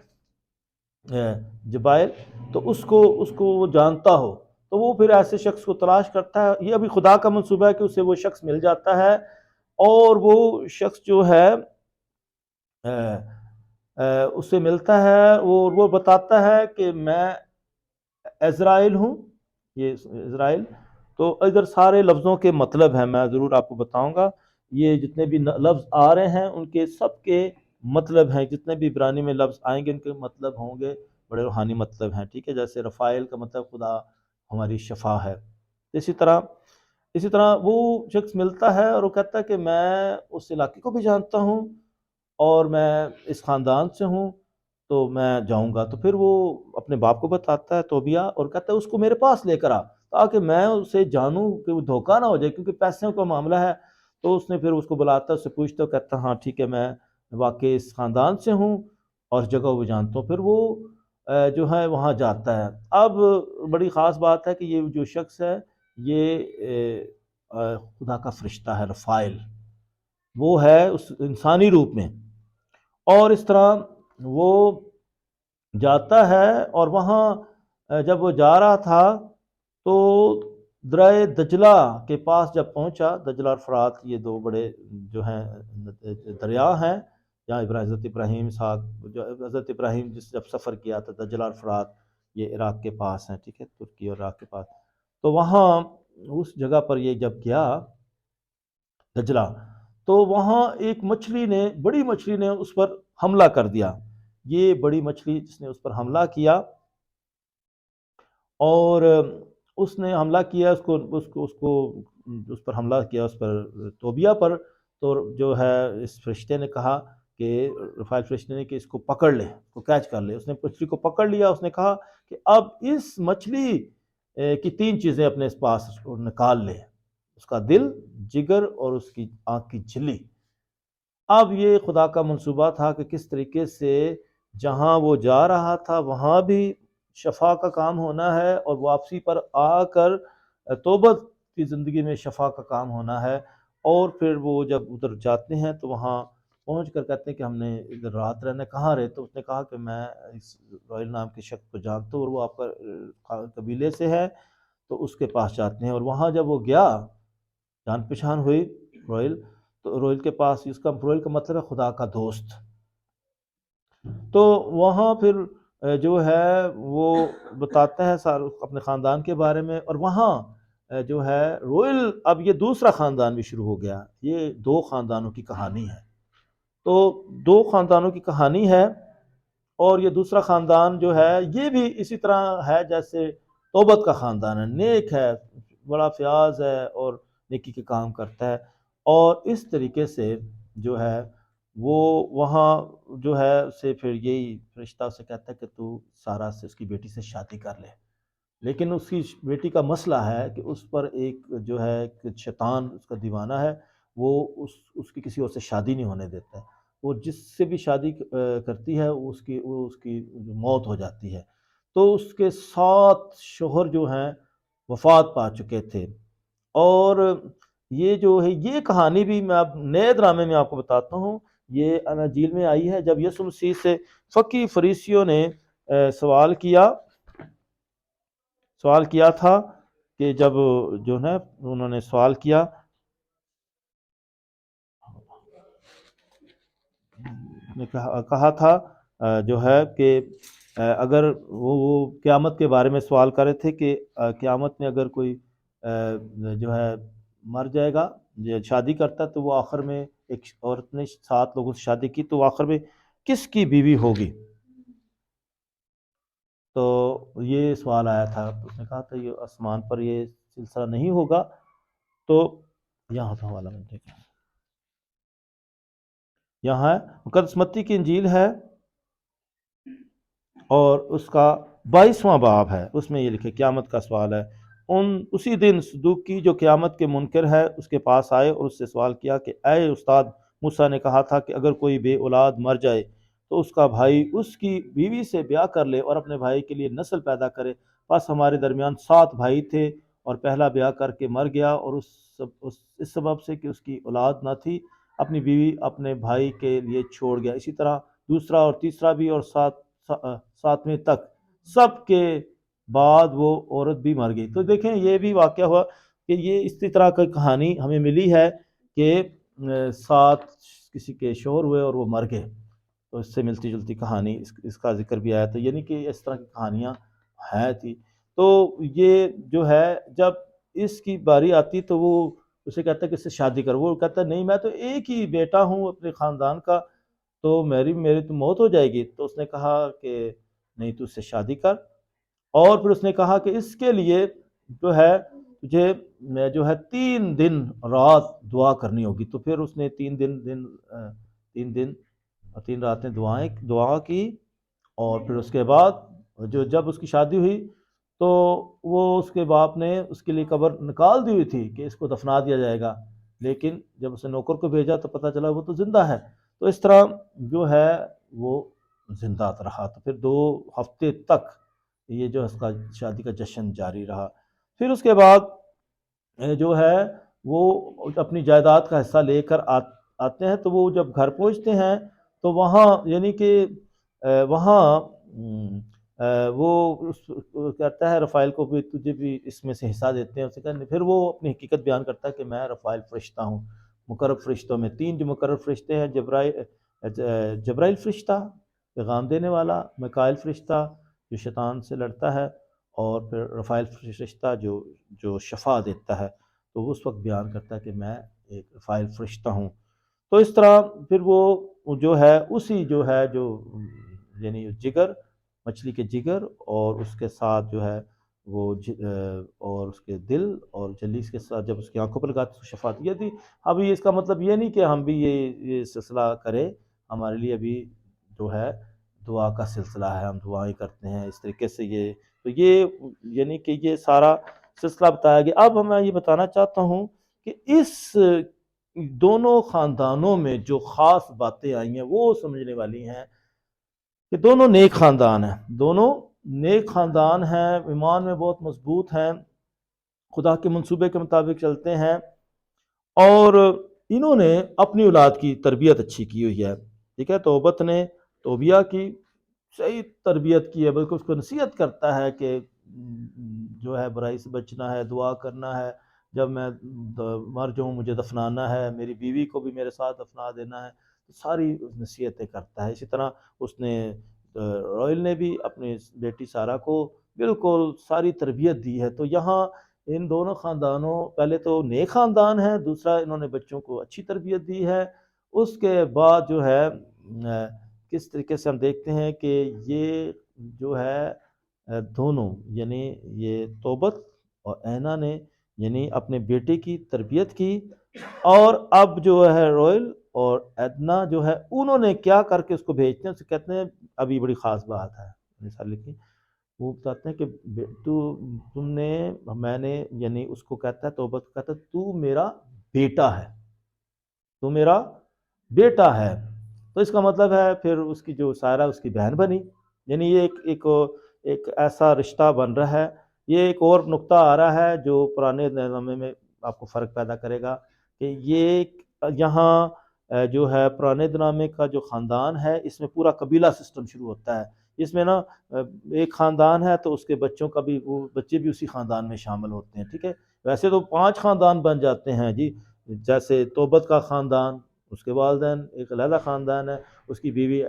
جبائل، تو اس کو وہ جانتا ہو، تو وہ پھر ایسے شخص کو تلاش کرتا ہے۔ یہ ابھی خدا کا منصوبہ ہے کہ اسے وہ شخص مل جاتا ہے، اور وہ شخص جو ہے اس سے ملتا ہے، وہ بتاتا ہے کہ میں عزرائیل ہوں، یہ عزرائیل۔ تو ادھر سارے لفظوں کے مطلب ہیں، میں ضرور آپ کو بتاؤں گا، یہ جتنے بھی لفظ آ رہے ہیں ان کے سب کے مطلب ہیں، جتنے بھی عبرانی میں لفظ آئیں گے ان کے مطلب ہوں گے، بڑے روحانی مطلب ہیں، ٹھیک ہے۔ جیسے رفائل کا مطلب خدا ہماری شفا ہے۔ اسی طرح وہ شخص ملتا ہے اور وہ کہتا ہے کہ میں اس علاقے کو بھی جانتا ہوں اور میں اس خاندان سے ہوں، تو میں جاؤں گا۔ تو پھر وہ اپنے باپ کو بتاتا ہے توبیہ، اور کہتا ہے اس کو میرے پاس لے کر آ، تاکہ میں اسے جانوں کہ وہ دھوکہ نہ ہو جائے، کیونکہ پیسوں کا معاملہ ہے۔ تو اس نے پھر اس کو بلاتا ہے، اس سے پوچھتا ہے، کہتا ہاں ٹھیک ہے، میں واقعی اس خاندان سے ہوں اور جگہ بھی جانتا ہوں۔ پھر وہ جو ہے وہاں جاتا ہے۔ اب بڑی خاص بات ہے کہ یہ جو شخص ہے یہ خدا کا فرشتہ ہے، رفائل، وہ ہے اس انسانی روپ میں، اور اس طرح وہ جاتا ہے، اور وہاں جب وہ جا رہا تھا تو درائے دجلہ کے پاس جب پہنچا، دجلہ اور فرات یہ دو بڑے جو ہیں دریا ہیں جہاں حضرت ابراہیم حضرت ابراہیم جب سفر کیا تھا، دجلہ اور فرات یہ عراق کے پاس ہیں، ٹھیک ہے، ترکی اور عراق کے پاس۔ تو وہاں اس جگہ پر یہ جب گیا دجلہ، تو وہاں ایک بڑی مچھلی نے اس پر حملہ کر دیا۔ یہ بڑی مچھلی جس نے اس پر حملہ کیا، اور اس نے حملہ کیا اس پر حملہ کیا، اس پر توبیہ پر۔ تو جو ہے اس فرشتے نے کہا کہ رفائل فرشتے نے کہ اس کو پکڑ لے، اس کو کیچ کر لے۔ اس نے مچھلی کو پکڑ لیا، اس نے کہا کہ اب اس مچھلی کی 3 چیزیں اپنے اس پاس نکال لے، اس کا دل، جگر اور اس کی آنکھ کی جھلی۔ اب یہ خدا کا منصوبہ تھا کہ کس طریقے سے جہاں وہ جا رہا تھا وہاں بھی شفا کا کام ہونا ہے، اور واپسی پر آ کر توبت کی زندگی میں شفا کا کام ہونا ہے۔ اور پھر وہ جب ادھر جاتے ہیں تو وہاں پہنچ کر کہتے ہیں کہ ہم نے ادھر رات رہنا، کہاں رہے؟ تو اس نے کہا کہ میں اس روئل نام کے شخص کو جانتا ہوں اور وہ آپ کا قبیلے سے ہے، تو اس کے پاس جاتے ہیں۔ اور وہاں جب وہ گیا، جان پہچان ہوئی روئل، تو روئل کے پاس، اس کا روئل کا مطلب ہے خدا کا دوست۔ تو وہاں پھر جو ہے وہ بتاتا ہے اپنے خاندان کے بارے میں، اور وہاں جو ہے روئل، اب یہ دوسرا خاندان بھی شروع ہو گیا۔ یہ 2 خاندانوں کی کہانی ہے، تو 2 خاندانوں کی کہانی ہے، اور یہ دوسرا خاندان جو ہے یہ بھی اسی طرح ہے جیسے توبت کا خاندان ہے، نیک ہے، بڑا فیاض ہے اور نیکی کے کام کرتا ہے، اور اس طریقے سے جو ہے وہ وہاں جو ہے اسے پھر یہی فرشتہ اسے کہتا ہے کہ تو سارا سے، اس کی بیٹی سے شادی کر لے۔ لیکن اس کی بیٹی کا مسئلہ ہے کہ اس پر ایک جو ہے ایک شیطان، اس کا دیوانہ ہے، وہ اس کی کسی اور سے شادی نہیں ہونے دیتا ہے۔ وہ جس سے بھی شادی کرتی ہے اس کی موت ہو جاتی ہے۔ تو اس کے 7 شوہر جو ہیں وفات پا چکے تھے، اور یہ جو ہے یہ کہانی بھی میں اب نئے ڈرامے میں آپ کو بتاتا ہوں یہ اناجیل میں آئی ہے جب یسوع مسیح سے فقی فریسیوں نے سوال کیا تھا کہ جب جو ہے انہوں نے سوال کیا نے کہا تھا جو ہے کہ اگر وہ قیامت کے بارے میں سوال کر رہے تھے کہ قیامت میں اگر کوئی جو ہے مر جائے گا، شادی کرتا تو وہ آخر میں ایک عورت نے 7 لوگوں سے شادی کی تو آخر میں کس کی بیوی ہوگی؟ تو یہ سوال آیا تھا، اس نے کہا تھا یہ آسمان پر یہ سلسلہ نہیں ہوگا۔ تو یہاں تھا والا میں دیکھیں، یہاں ہے مقدس متی کی انجیل ہے اور اس کا 22واں باب ہے، اس میں یہ لکھے قیامت کا سوال ہے۔ اسی دن صدوقی جو قیامت کے منکر ہے اس کے پاس آئے اور اس سے سوال کیا کہ اے استاد، موسیٰ نے کہا تھا کہ اگر کوئی بے اولاد مر جائے تو اس کا بھائی اس کی بیوی سے بیاہ کر لے اور اپنے بھائی کے لیے نسل پیدا کرے۔ بس ہمارے درمیان 7 بھائی تھے اور پہلا بیاہ کر کے مر گیا، اور اس سبب سے کہ اس کی اولاد نہ تھی اپنی بیوی اپنے بھائی کے لیے چھوڑ گیا۔ اسی طرح دوسرا اور تیسرا بھی اور 7ویں تک، سب کے بعد وہ عورت بھی مر گئی۔ تو دیکھیں یہ بھی واقعہ ہوا کہ یہ اسی طرح کی کہانی ہمیں ملی ہے کہ 7 کسی کے شوہر ہوئے اور وہ مر گئے، تو اس سے ملتی جلتی کہانی اس کا ذکر بھی آیا تھا، یعنی کہ اس طرح کی کہانیاں ہیں تھی۔ تو یہ جو ہے جب اس کی باری آتی تو وہ اسے کہتا ہے کہ اس سے شادی کر، وہ کہتا ہے نہیں میں تو ایک ہی بیٹا ہوں اپنے خاندان کا، تو میری تو موت ہو جائے گی۔ تو اس نے کہا کہ نہیں تو اس سے شادی کر، اور پھر اس نے کہا کہ اس کے لیے جو ہے تجھے جو ہے 3 دن رات دعا کرنی ہوگی۔ تو پھر اس نے 3 دن اور 3 راتیں دعا کی، اور پھر اس کے بعد جب اس کی شادی ہوئی تو وہ اس کے باپ نے اس کے لیے قبر نکال دی ہوئی تھی کہ اس کو دفنا دیا جائے گا، لیکن جب اس نے نوکر کو بھیجا تو پتہ چلا وہ تو زندہ ہے۔ تو اس طرح جو ہے وہ زندہ رہا، تو پھر 2 ہفتے تک یہ جو اس کا شادی کا جشن جاری رہا۔ پھر اس کے بعد جو ہے وہ اپنی جائیداد کا حصہ لے کر آتے ہیں، تو وہ جب گھر پہنچتے ہیں تو وہاں یعنی کہ وہاں وہ کہتا ہے رفائیل کو بھی تجھے بھی اس میں سے حصہ دیتے ہیں، اسے کہتے پھر وہ اپنی حقیقت بیان کرتا ہے کہ میں رفائیل فرشتہ ہوں، مقرب فرشتوں میں 3 جو مقرب فرشتے ہیں، جبرائیل فرشتہ پیغام دینے والا، میکائیل فرشتہ جو شیطان سے لڑتا ہے، اور پھر رفائیل فرشتہ جو شفا دیتا ہے۔ تو وہ اس وقت بیان کرتا ہے کہ میں ایک رفائیل فرشتہ ہوں۔ تو اس طرح پھر وہ جو ہے اسی جو ہے جو یعنی جگر، مچھلی کے جگر اور اس کے ساتھ جو ہے وہ اور اس کے دل اور جلی کے ساتھ جب اس کی آنکھوں پر لگاتے تو شفا دیا تھی۔ ابھی اس کا مطلب یہ نہیں کہ ہم بھی یہ سلسلہ کریں، ہمارے لیے ابھی جو ہے دعا کا سلسلہ ہے، ہم دعائیں کرتے ہیں اس طریقے سے۔ یہ یعنی کہ یہ سارا سلسلہ بتایا گیا۔ اب میں یہ بتانا چاہتا ہوں کہ اس دونوں خاندانوں میں جو خاص باتیں آئی ہیں وہ سمجھنے والی ہیں کہ دونوں نیک خاندان ہیں، دونوں نیک خاندان ہیں، ایمان میں بہت مضبوط ہیں، خدا کے منصوبے کے مطابق چلتے ہیں، اور انہوں نے اپنی اولاد کی تربیت اچھی کی ہوئی ہے۔ ٹھیک ہے، توبت نے توبیہ کی صحیح تربیت کی ہے، بلکہ اس کو نصیحت کرتا ہے کہ جو ہے برائی سے بچنا ہے، دعا کرنا ہے، جب میں مر جاؤں مجھے دفنانا ہے، میری بیوی کو بھی میرے ساتھ دفنا دینا ہے، ساری نصیحتیں کرتا ہے۔ اسی طرح اس نے رائل نے بھی اپنی بیٹی سارہ کو بالکل ساری تربیت دی ہے۔ تو یہاں ان دونوں خاندانوں، پہلے تو نیک خاندان ہے، دوسرا انہوں نے بچوں کو اچھی تربیت دی ہے۔ اس کے بعد جو ہے کس طریقے سے ہم دیکھتے ہیں کہ یہ جو ہے دونوں یعنی یہ توبت اور اینا نے یعنی اپنے بیٹے کی تربیت کی، اور اب جو ہے روئل اور ایدنا جو ہے انہوں نے کیا کر کے اس کو بھیجتے ہیں، اسے کہتے ہیں ابھی بڑی خاص بات ہے مثال لکھی، وہ بتاتے ہیں کہ میں نے یعنی اس کو کہتا ہے توبت کہتا ہے تو میرا بیٹا ہے، تو میرا بیٹا ہے۔ تو اس کا مطلب ہے پھر اس کی جو سارہ اس کی بہن بنی، یعنی یہ ایک ایسا رشتہ بن رہا ہے۔ یہ ایک اور نقطہ آ رہا ہے جو پرانے نامے میں آپ کو فرق پیدا کرے گا کہ یہ یہاں جو ہے پرانے نامے کا جو خاندان ہے اس میں پورا قبیلہ سسٹم شروع ہوتا ہے. اس میں نا ایک خاندان ہے تو اس کے بچوں کا بھی وہ بچے بھی اسی خاندان میں شامل ہوتے ہیں. ٹھیک ہے، ویسے تو 5 خاندان بن جاتے ہیں جی، جیسے توبت کا خاندان، اس کے والدین، ایک علیحدہ خاندان ہے، اس کی بیوی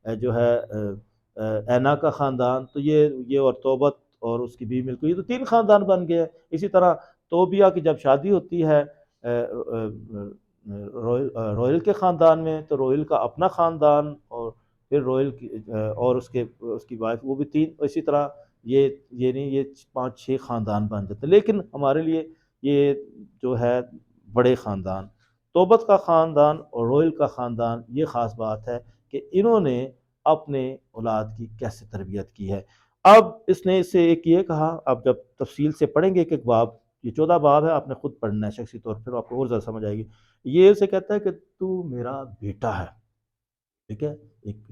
جو ہے اینا کا خاندان، تو یہ اور توبت اور اس کی بیوی مل کر یہ تو 3 خاندان بن گئے. اسی طرح توبیہ کی جب شادی ہوتی ہے روئل کے خاندان میں، تو روئل کا اپنا خاندان، اور پھر روئل کی اور اس کی وائف وہ بھی 3. اسی طرح یہ نہیں، یہ 5-6 خاندان بن جاتے ہیں. لیکن ہمارے لیے یہ جو ہے بڑے خاندان، توبت کا خاندان اور روئل کا خاندان، یہ خاص بات ہے کہ انہوں نے اپنے اولاد کی کیسے تربیت کی ہے. اب اس نے اس سے ایک یہ کہا، اب جب تفصیل سے پڑھیں گے ایک باب، یہ 14 باب ہے، آپ نے خود پڑھنا ہے شخصی طور پر، آپ کو اور زیادہ سمجھ آئے گی. یہ اسے کہتا ہے کہ تو میرا بیٹا ہے. ٹھیک ہے،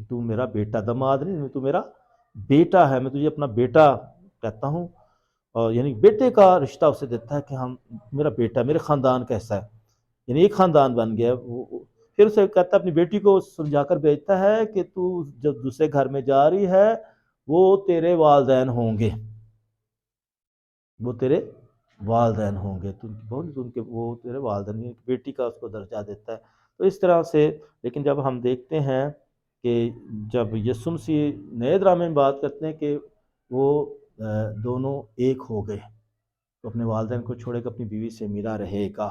تو میرا بیٹا، دماد نہیں، تو میرا بیٹا ہے، میں تجھے اپنا بیٹا کہتا ہوں. اور یعنی بیٹے کا رشتہ اسے دیتا ہے کہ ہم میرا بیٹا، میرے خاندان کا حصہ ہے، یعنی ایک خاندان بن گیا. پھر اسے کہتا ہے، اپنی بیٹی کو سمجھا کر بھیجتا ہے کہ تو جب دوسرے گھر میں جا رہی ہے وہ تیرے والدین ہوں گے، وہ تیرے والدین ہوں گے، وہ تیرے والدین، بیٹی کا اس کو درجہ دیتا ہے. تو اس طرح سے. لیکن جب ہم دیکھتے ہیں کہ جب یسوع مسیح نئے ڈرامے میں بات کرتے ہیں کہ وہ دونوں ایک ہو گئے، تو اپنے والدین کو چھوڑے گا، اپنی بیوی سے ملا رہے گا.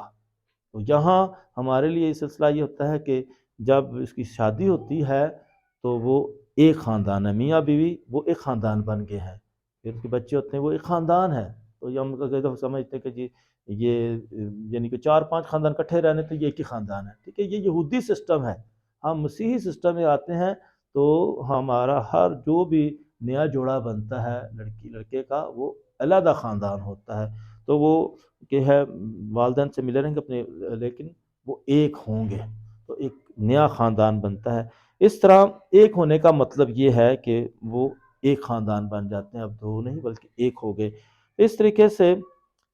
تو یہاں ہمارے لیے یہ سلسلہ یہ ہوتا ہے کہ جب اس کی شادی ہوتی ہے تو وہ ایک خاندان ہے، میاں بیوی وہ ایک خاندان بن گئے ہیں. پھر اس کے بچے ہوتے ہیں، وہ ایک خاندان ہے. تو یہ ہم کئی دفعہ سمجھتے ہیں کہ جی یہ یعنی کہ 4-5 خاندان کٹھے رہنے تو یہ ایک ہی خاندان ہے. ٹھیک ہے، یہ یہودی سسٹم ہے. ہم مسیحی سسٹم میں آتے ہیں تو ہمارا ہر جو بھی نیا جوڑا بنتا ہے لڑکی لڑکے کا، وہ علیحدہ خاندان ہوتا ہے. تو وہ کہ ہے والدین سے ملے رہیں گے اپنے، لیکن وہ ایک ہوں گے، تو ایک نیا خاندان بنتا ہے. اس طرح ایک ہونے کا مطلب یہ ہے کہ وہ ایک خاندان بن جاتے ہیں، اب 2 نہیں بلکہ ایک ہو گئے. اس طریقے سے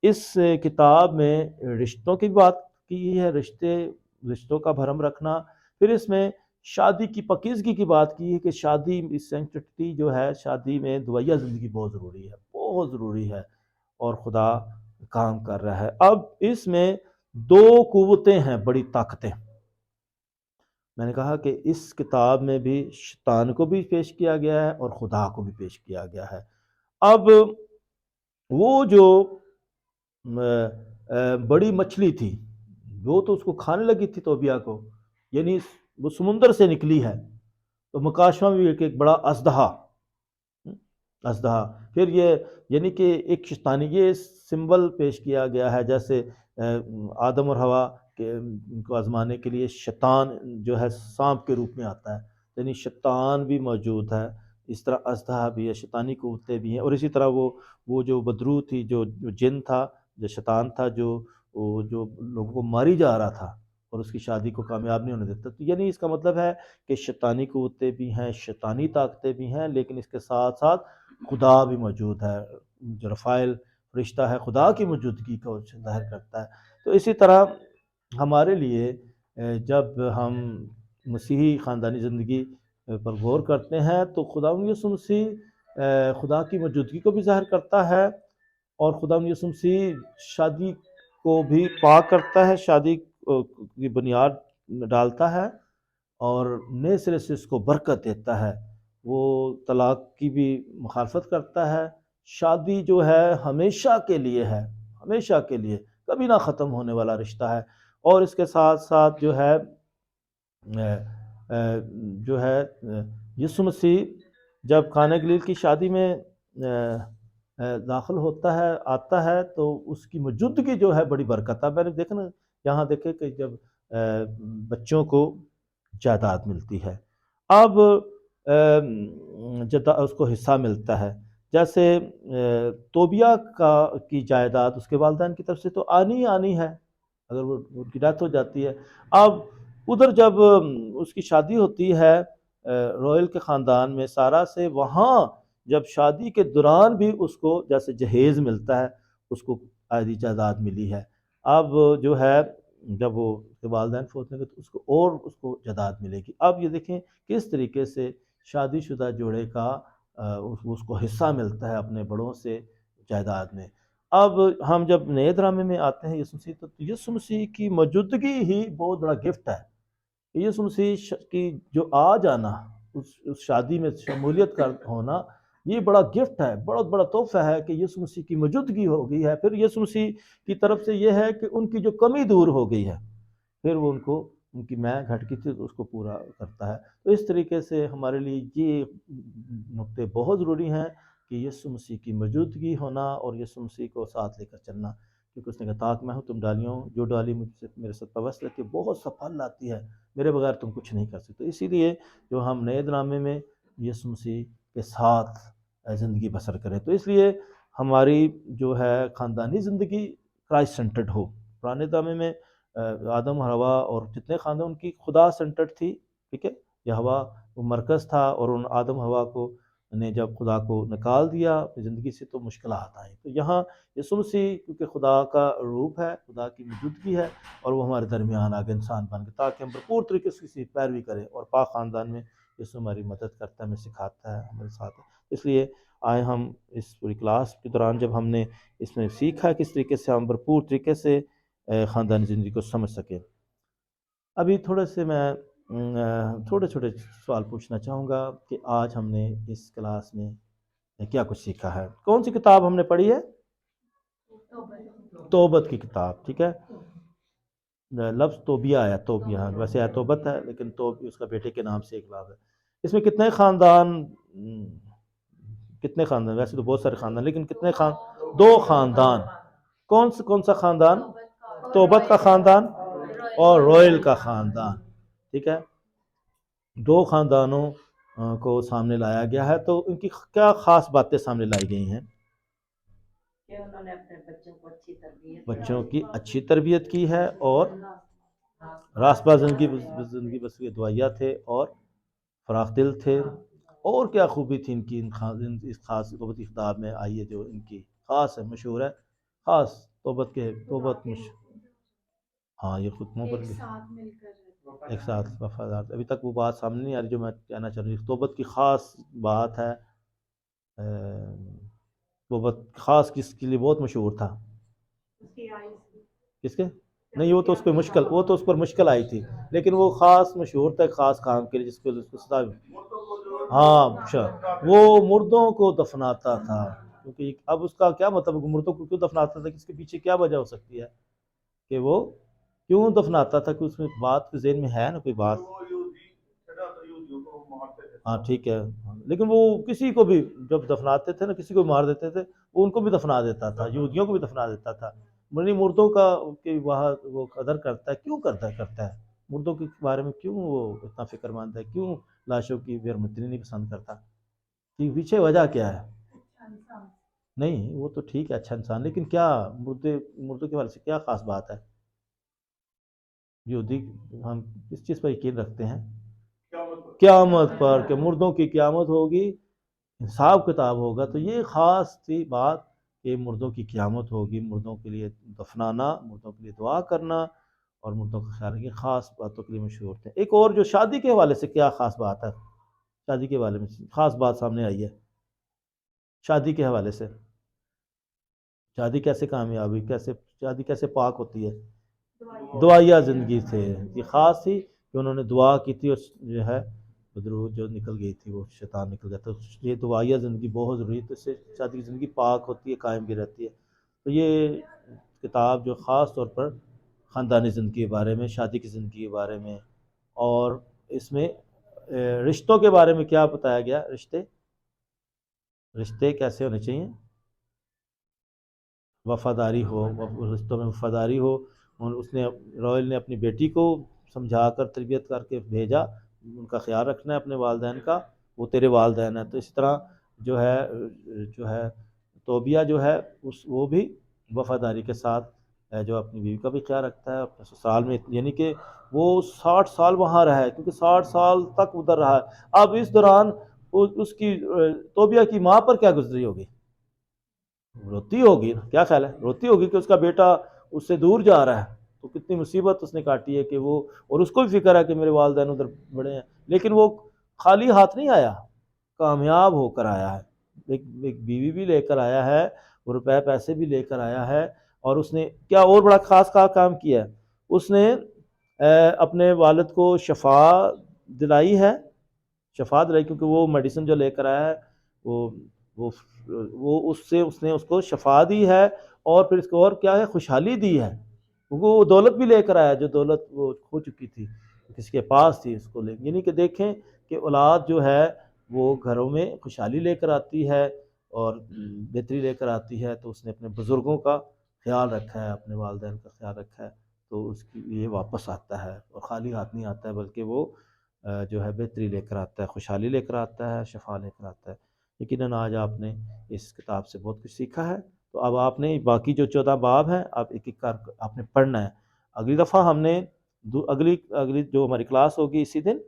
اس کتاب میں رشتوں کی بات کی ہے، رشتوں کا بھرم رکھنا. پھر اس میں شادی کی پاکیزگی کی بات کی ہے کہ شادی سینکٹیٹی جو ہے، شادی میں دویہ زندگی بہت ضروری ہے، بہت ضروری ہے، اور خدا کام کر رہا ہے. اب اس میں 2 قوتیں ہیں، بڑی طاقتیں. میں نے کہا کہ اس کتاب میں بھی شیطان کو بھی پیش کیا گیا ہے اور خدا کو بھی پیش کیا گیا ہے. اب وہ جو بڑی مچھلی تھی، وہ تو اس کو کھانے لگی تھی توبیہ کو، یعنی وہ سمندر سے نکلی ہے. تو مکاشفہ میں بھی ایک بڑا اژدہا. پھر یہ یعنی کہ ایک شیطانی، یہ سمبل پیش کیا گیا ہے، جیسے آدم اور حوا کو آزمانے کے لیے شیطان جو ہے سانپ کے روپ میں آتا ہے، یعنی شیطان بھی موجود ہے. اس طرح اژدہا بھی ہے، شیطانی قوتیں بھی ہیں. اور اسی طرح وہ جو بدرو تھی، جو جن تھا، جو شیطان تھا، جو لوگوں کو ماری جا رہا تھا اور اس کی شادی کو کامیاب نہیں ہونے دیتا. تو یعنی اس کا مطلب ہے کہ شیطانی قوتیں بھی ہیں، شیطانی طاقتیں بھی ہیں، لیکن اس کے ساتھ ساتھ خدا بھی موجود ہے. جو رفائل فرشتہ ہے، خدا کی موجودگی کو ظاہر کرتا ہے. تو اسی طرح ہمارے لیے جب ہم مسیحی خاندانی زندگی پر غور کرتے ہیں تو خدا یسوع مسیح خدا کی موجودگی کو بھی ظاہر کرتا ہے، اور خدا یسوع مسیح شادی کو بھی پاک کرتا ہے، شادی کی بنیاد ڈالتا ہے اور نئے سرے سے اس کو برکت دیتا ہے. وہ طلاق کی بھی مخالفت کرتا ہے. شادی جو ہے ہمیشہ کے لیے ہے، ہمیشہ کے لیے، کبھی نہ ختم ہونے والا رشتہ ہے. اور اس کے ساتھ ساتھ جو ہے یسوع مسیح جب قانا گلیل کی شادی میں داخل ہوتا ہے، آتا ہے، تو اس کی موجودگی جو ہے بڑی برکت ہے. میں نے دیکھا نا، یہاں دیکھے کہ جب بچوں کو جائیداد ملتی ہے، اب اس کو حصہ ملتا ہے. جیسے توبیہ کی جائیداد اس کے والدین کی طرف سے تو آنی ہے، اگر وہ ان کی ڈیتھ ہو جاتی ہے. اب ادھر جب اس کی شادی ہوتی ہے روئل کے خاندان میں سارا سے، وہاں جب شادی کے دوران بھی اس کو جیسے جہیز ملتا ہے، اس کو آدھی جائیداد ملی ہے. اب جو ہے جب وہ اس کے والدین فوت ہوں گے تو اس کو جائیداد ملے گی۔ اب یہ دیکھیں کس طریقے سے شادی شدہ جوڑے کا اس کو حصہ ملتا ہے اپنے بڑوں سے جائیداد میں۔ اب ہم جب نئے ڈرامے میں آتے ہیں یسوع مسیح، تو یسوع مسیح کی موجودگی ہی بہت بڑا گفٹ ہے۔ یسوع مسیح کی جو آ جانا، اس شادی میں شمولیت کا ہونا، یہ بڑا گفٹ ہے، بہت بڑا تحفہ ہے کہ یسوع مسیح کی موجودگی ہو گئی ہے۔ پھر یسوع مسیح کی طرف سے یہ ہے کہ ان کی جو کمی دور ہو گئی ہے، پھر وہ ان کی میں گھٹ کی تھی تو اس کو پورا کرتا ہے۔ تو اس طریقے سے ہمارے لیے یہ نقطے بہت ضروری ہیں کہ یسوع مسیح کی موجودگی ہونا اور یسوع مسیح کو ساتھ لے کر چلنا، کیونکہ اس نے کہا تاک میں ہوں تم ڈالیوں، جو ڈالی مجھ سے میرے ساتھ پیوست رکھے بہت سا پھل لاتی ہے، میرے بغیر تم کچھ نہیں کر سکتے۔ اسی لیے جو ہم نئے ڈرامے میں یسوع مسیح کے ساتھ زندگی بسر کریں، تو اس لیے ہماری جو ہے خاندانی زندگی کرائسٹ سینٹرڈ ہو۔ پرانے ڈرامے میں آدم حوا اور جتنے خاندان ان کی خدا سینٹرڈ تھی، ٹھیک ہے، یہ ہوا وہ مرکز تھا، اور ان آدم حوا کو نے جب خدا کو نکال دیا اپنی زندگی سے تو مشکلات آئیں۔ تو یہاں یسوع مسیح کیونکہ خدا کا روپ ہے، خدا کی موجودگی ہے، اور وہ ہمارے درمیان آگے انسان بن کے تاکہ ہم بھرپور طریقے سے اس کی پیروی کریں، اور پاک خاندان میں یسوع ہماری مدد کرتا ہے، ہمیں سکھاتا ہے، ہمارے ساتھ ہے۔ اس لیے آئے ہم اس پوری کلاس کے دوران جب ہم نے اس میں سیکھا کس طریقے سے ہم بھرپور طریقے سے خاندانی زندگی کو سمجھ سکیں۔ ابھی تھوڑے سے میں چھوٹے چھوٹے سوال پوچھنا چاہوں گا کہ آج ہم نے اس کلاس میں کیا کچھ سیکھا ہے۔ کون سی کتاب ہم نے پڑھی ہے؟ توبت کی کتاب، ٹھیک ہے۔ لفظ توبیہ آیا، توبیہ، ویسے آیا توبت ہے، لیکن اس کا بیٹے کے نام سے ایک لفظ ہے۔ اس میں کتنے خاندان ویسے تو بہت سارے خاندان، لیکن کتنے دو خاندان۔ کون سا خاندان؟ توبت کا خاندان اور رویل کا خاندان، ٹھیک ہے۔ دو خاندانوں کو سامنے لایا گیا ہے، تو ان کی کیا خاص باتیں سامنے لائی گئی ہیں؟ کہ انہوں نے اپنے بچوں کی اچھی تربیت کی ہے، اور راست باز زندگی بسری دعائیہ تھے، اور فراخ دل تھے، اور کیا خوبی تھی ان کی اس خاص توبتی خطاب میں آئی ہے جو ان کی خاص ہے، مشہور ہے، خاص توبت ہاں یہ خطبوں پر ایک ساتھ وفادار۔ ابھی تک وہ بات سامنے نہیں آ رہی جو میں کہنا چاہ رہی ہوں۔ توبت کی خاص بات ہے، توبت خاص کس کے لیے بہت مشہور تھا؟ کس کے؟ نہیں، وہ تو اس پر مشکل آئی تھی، لیکن وہ خاص مشہور تھا خاص کام کے لیے جس کو سزا، ہاں اچھا، وہ مردوں کو دفناتا تھا۔ کیونکہ اب اس کا کیا مطلب، مردوں کو کیوں دفناتا تھا، اس کے پیچھے کیا وجہ ہو سکتی ہے کہ وہ کیوں دفناتا تھا؟ کہ اس میں بات کے ذہن میں ہے نا کوئی بات؟ ہاں ٹھیک ہے، لیکن وہ کسی کو بھی جب دفناتے تھے نا، کسی کو مار دیتے تھے، وہ ان کو بھی دفنا دیتا تھا، یہودیوں کو بھی دفنا دیتا تھا۔ مردوں کا کہ وہاں وہ قدر کرتا ہے، کیوں کرتا ہے مردوں کے بارے میں، کیوں وہ اتنا فکر مند ہے، کیوں لاشوں کی بےرحمتی نہیں پسند کرتا؟ کہ پیچھے وجہ کیا ہے؟ نہیں وہ تو ٹھیک ہے اچھا انسان، لیکن کیا مردوں کے بارے سے کیا خاص بات ہے؟ یہودی ہم کس چیز پر یقین رکھتے ہیں؟ قیامت پر، کہ مردوں کی قیامت ہوگی، حساب کتاب ہوگا۔ تو یہ خاص تھی بات کہ مردوں کی قیامت ہوگی، مردوں کے لیے دفنانا، مردوں کے لیے دعا کرنا، اور مردوں کا خیال رکھنا، خاص باتوں کے لیے مشہور تھے۔ ایک اور جو شادی کے حوالے سے کیا خاص بات ہے، شادی کے حوالے میں خاص بات سامنے آئی ہے، شادی کے حوالے سے شادی کیسے کامیاب ہوئی، شادی کیسے پاک ہوتی ہے؟ دعائیہ زندگی سے یہ خاص تھی کہ انہوں نے دعا کی تھی، اور جو ہے بدروح جو نکل گئی تھی، وہ شیطان نکل گیا تھا۔ یہ دعائیہ زندگی بہت ضروری ہے، تو اس سے شادی کی زندگی پاک ہوتی ہے، قائم بھی رہتی ہے۔ تو یہ کتاب جو خاص طور پر خاندانی زندگی کے بارے میں، شادی کی زندگی کے بارے میں، اور اس میں رشتوں کے بارے میں کیا بتایا گیا، رشتے کیسے ہونے چاہیے، وفاداری ہو، رشتوں میں وفاداری ہو۔ اور رویل نے اپنی بیٹی کو سمجھا کر تربیت کر کے بھیجا، ان کا خیال رکھنا ہے اپنے والدین کا، وہ تیرے والدین ہیں۔ تو اسی طرح جو ہے توبیہ جو ہے وہ بھی وفاداری کے ساتھ جو اپنی بیوی کا بھی خیال رکھتا ہے اپنے سسرال میں، یعنی کہ وہ 60 سال وہاں رہا ہے، کیونکہ 60 سال تک ادھر رہا ہے۔ اب اس دوران اس کی توبیہ کی ماں پر کیا گزری ہوگی؟ روتی ہوگی، کیا خیال ہے؟ روتی ہوگی کہ اس کا بیٹا اس سے دور جا رہا ہے۔ تو کتنی مصیبت اس نے کاٹی ہے کہ وہ، اور اس کو بھی فکر ہے کہ میرے والدین ادھر بڑے ہیں، لیکن وہ خالی ہاتھ نہیں آیا، کامیاب ہو کر آیا ہے، ایک بیوی بھی لے کر آیا ہے، روپے پیسے بھی لے کر آیا ہے، اور اس نے کیا اور بڑا خاص کام کیا ہے، اس نے اپنے والد کو شفا دلائی ہے، شفا دلائی، کیونکہ وہ میڈیسن جو لے کر آیا ہے وہ وہ وہ اس نے اس کو شفا دی ہے، اور پھر اس کو اور کیا ہے، خوشحالی دی ہے، کیونکہ وہ دولت بھی لے کر آیا جو دولت وہ کھو چکی تھی، کسی کے پاس تھی، اس کو لے، یعنی کہ دیکھیں کہ اولاد جو ہے وہ گھروں میں خوشحالی لے کر آتی ہے اور بہتری لے کر آتی ہے، تو اس نے اپنے بزرگوں کا خیال رکھا ہے، اپنے والدین کا خیال رکھا ہے، تو اس کی یہ واپس آتا ہے، اور خالی ہاتھ نہیں آتا ہے، بلکہ وہ جو ہے بہتری لے کر آتا ہے، خوشحالی لے کر آتا ہے، شفا لے کر آتا ہے۔ یقیناً آج آپ نے اس کتاب سے بہت کچھ سیکھا ہے، تو اب آپ نے باقی جو 14 باب ہیں آپ ایک ایک کر آپ نے پڑھنا ہے۔ اگلی دفعہ ہم نے اگلی جو ہماری کلاس ہوگی اسی دن،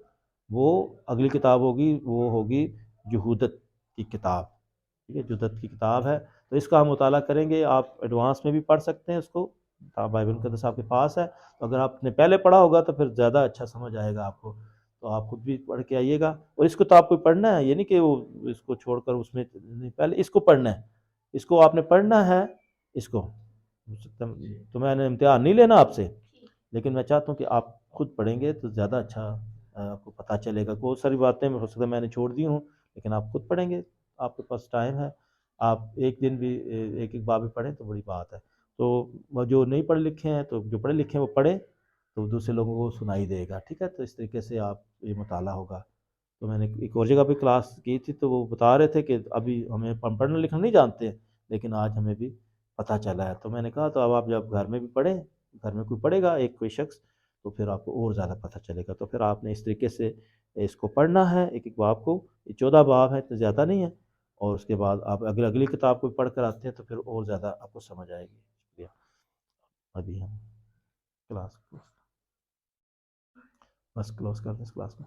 وہ اگلی کتاب ہوگی، وہ ہوگی جہودت کی کتاب، ٹھیک ہے، جہودت کی کتاب ہے، تو اس کا ہم مطالعہ کریں گے، آپ ایڈوانس میں بھی پڑھ سکتے ہیں اس کو، بائبل مقدس آپ کے پاس ہے، تو اگر آپ نے پہلے پڑھا ہوگا تو پھر زیادہ اچھا سمجھ آئے گا آپ کو، تو آپ خود بھی پڑھ کے آئیے گا، اور اس کو تو آپ کو پڑھنا ہے، یہ نہیں کہ وہ اس کو چھوڑ کر اس میں نہیں، پہلے اس کو پڑھنا ہے، اس کو آپ نے پڑھنا ہے، اس کو تو میں نے امتحان نہیں لینا آپ سے، لیکن میں چاہتا ہوں کہ آپ خود پڑھیں گے تو زیادہ اچھا آپ کو پتہ چلے گا، بہت ساری باتیں ہو سکتا ہے میں نے چھوڑ دی ہوں، لیکن آپ خود پڑھیں گے، آپ کے پاس ٹائم ہے، آپ ایک دن بھی ایک ایک باب بھی پڑھیں تو بڑی بات ہے، تو جو نہیں پڑھے لکھے ہیں تو جو پڑھے لکھے ہیں وہ پڑھیں، تو دوسرے لوگوں کو سنائی دے گا، ٹھیک ہے، تو اس طریقے سے آپ یہ مطالعہ ہوگا۔ تو میں نے ایک اور جگہ پہ کلاس کی تھی تو وہ بتا رہے تھے کہ ابھی ہمیں پڑھنا لکھنا نہیں جانتے ہیں، لیکن آج ہمیں بھی پتہ چلا ہے، تو میں نے کہا تو اب آپ جب گھر میں بھی پڑھیں، گھر میں کوئی پڑھے گا ایک کوئی شخص، تو پھر آپ کو اور زیادہ پتہ چلے گا، تو پھر آپ نے اس طریقے سے اس کو پڑھنا ہے ایک ایک باب کو، یہ 14 باب ہیں، اتنے زیادہ نہیں ہیں، اور اس کے بعد آپ اگر اگلی کتاب کو پڑھ کر آتے ہیں تو پھر اور زیادہ آپ کو سمجھ آئے گی۔ شکریہ۔ ابھی ہم کلاس بس کلوز کر دیں اس کلاس کو۔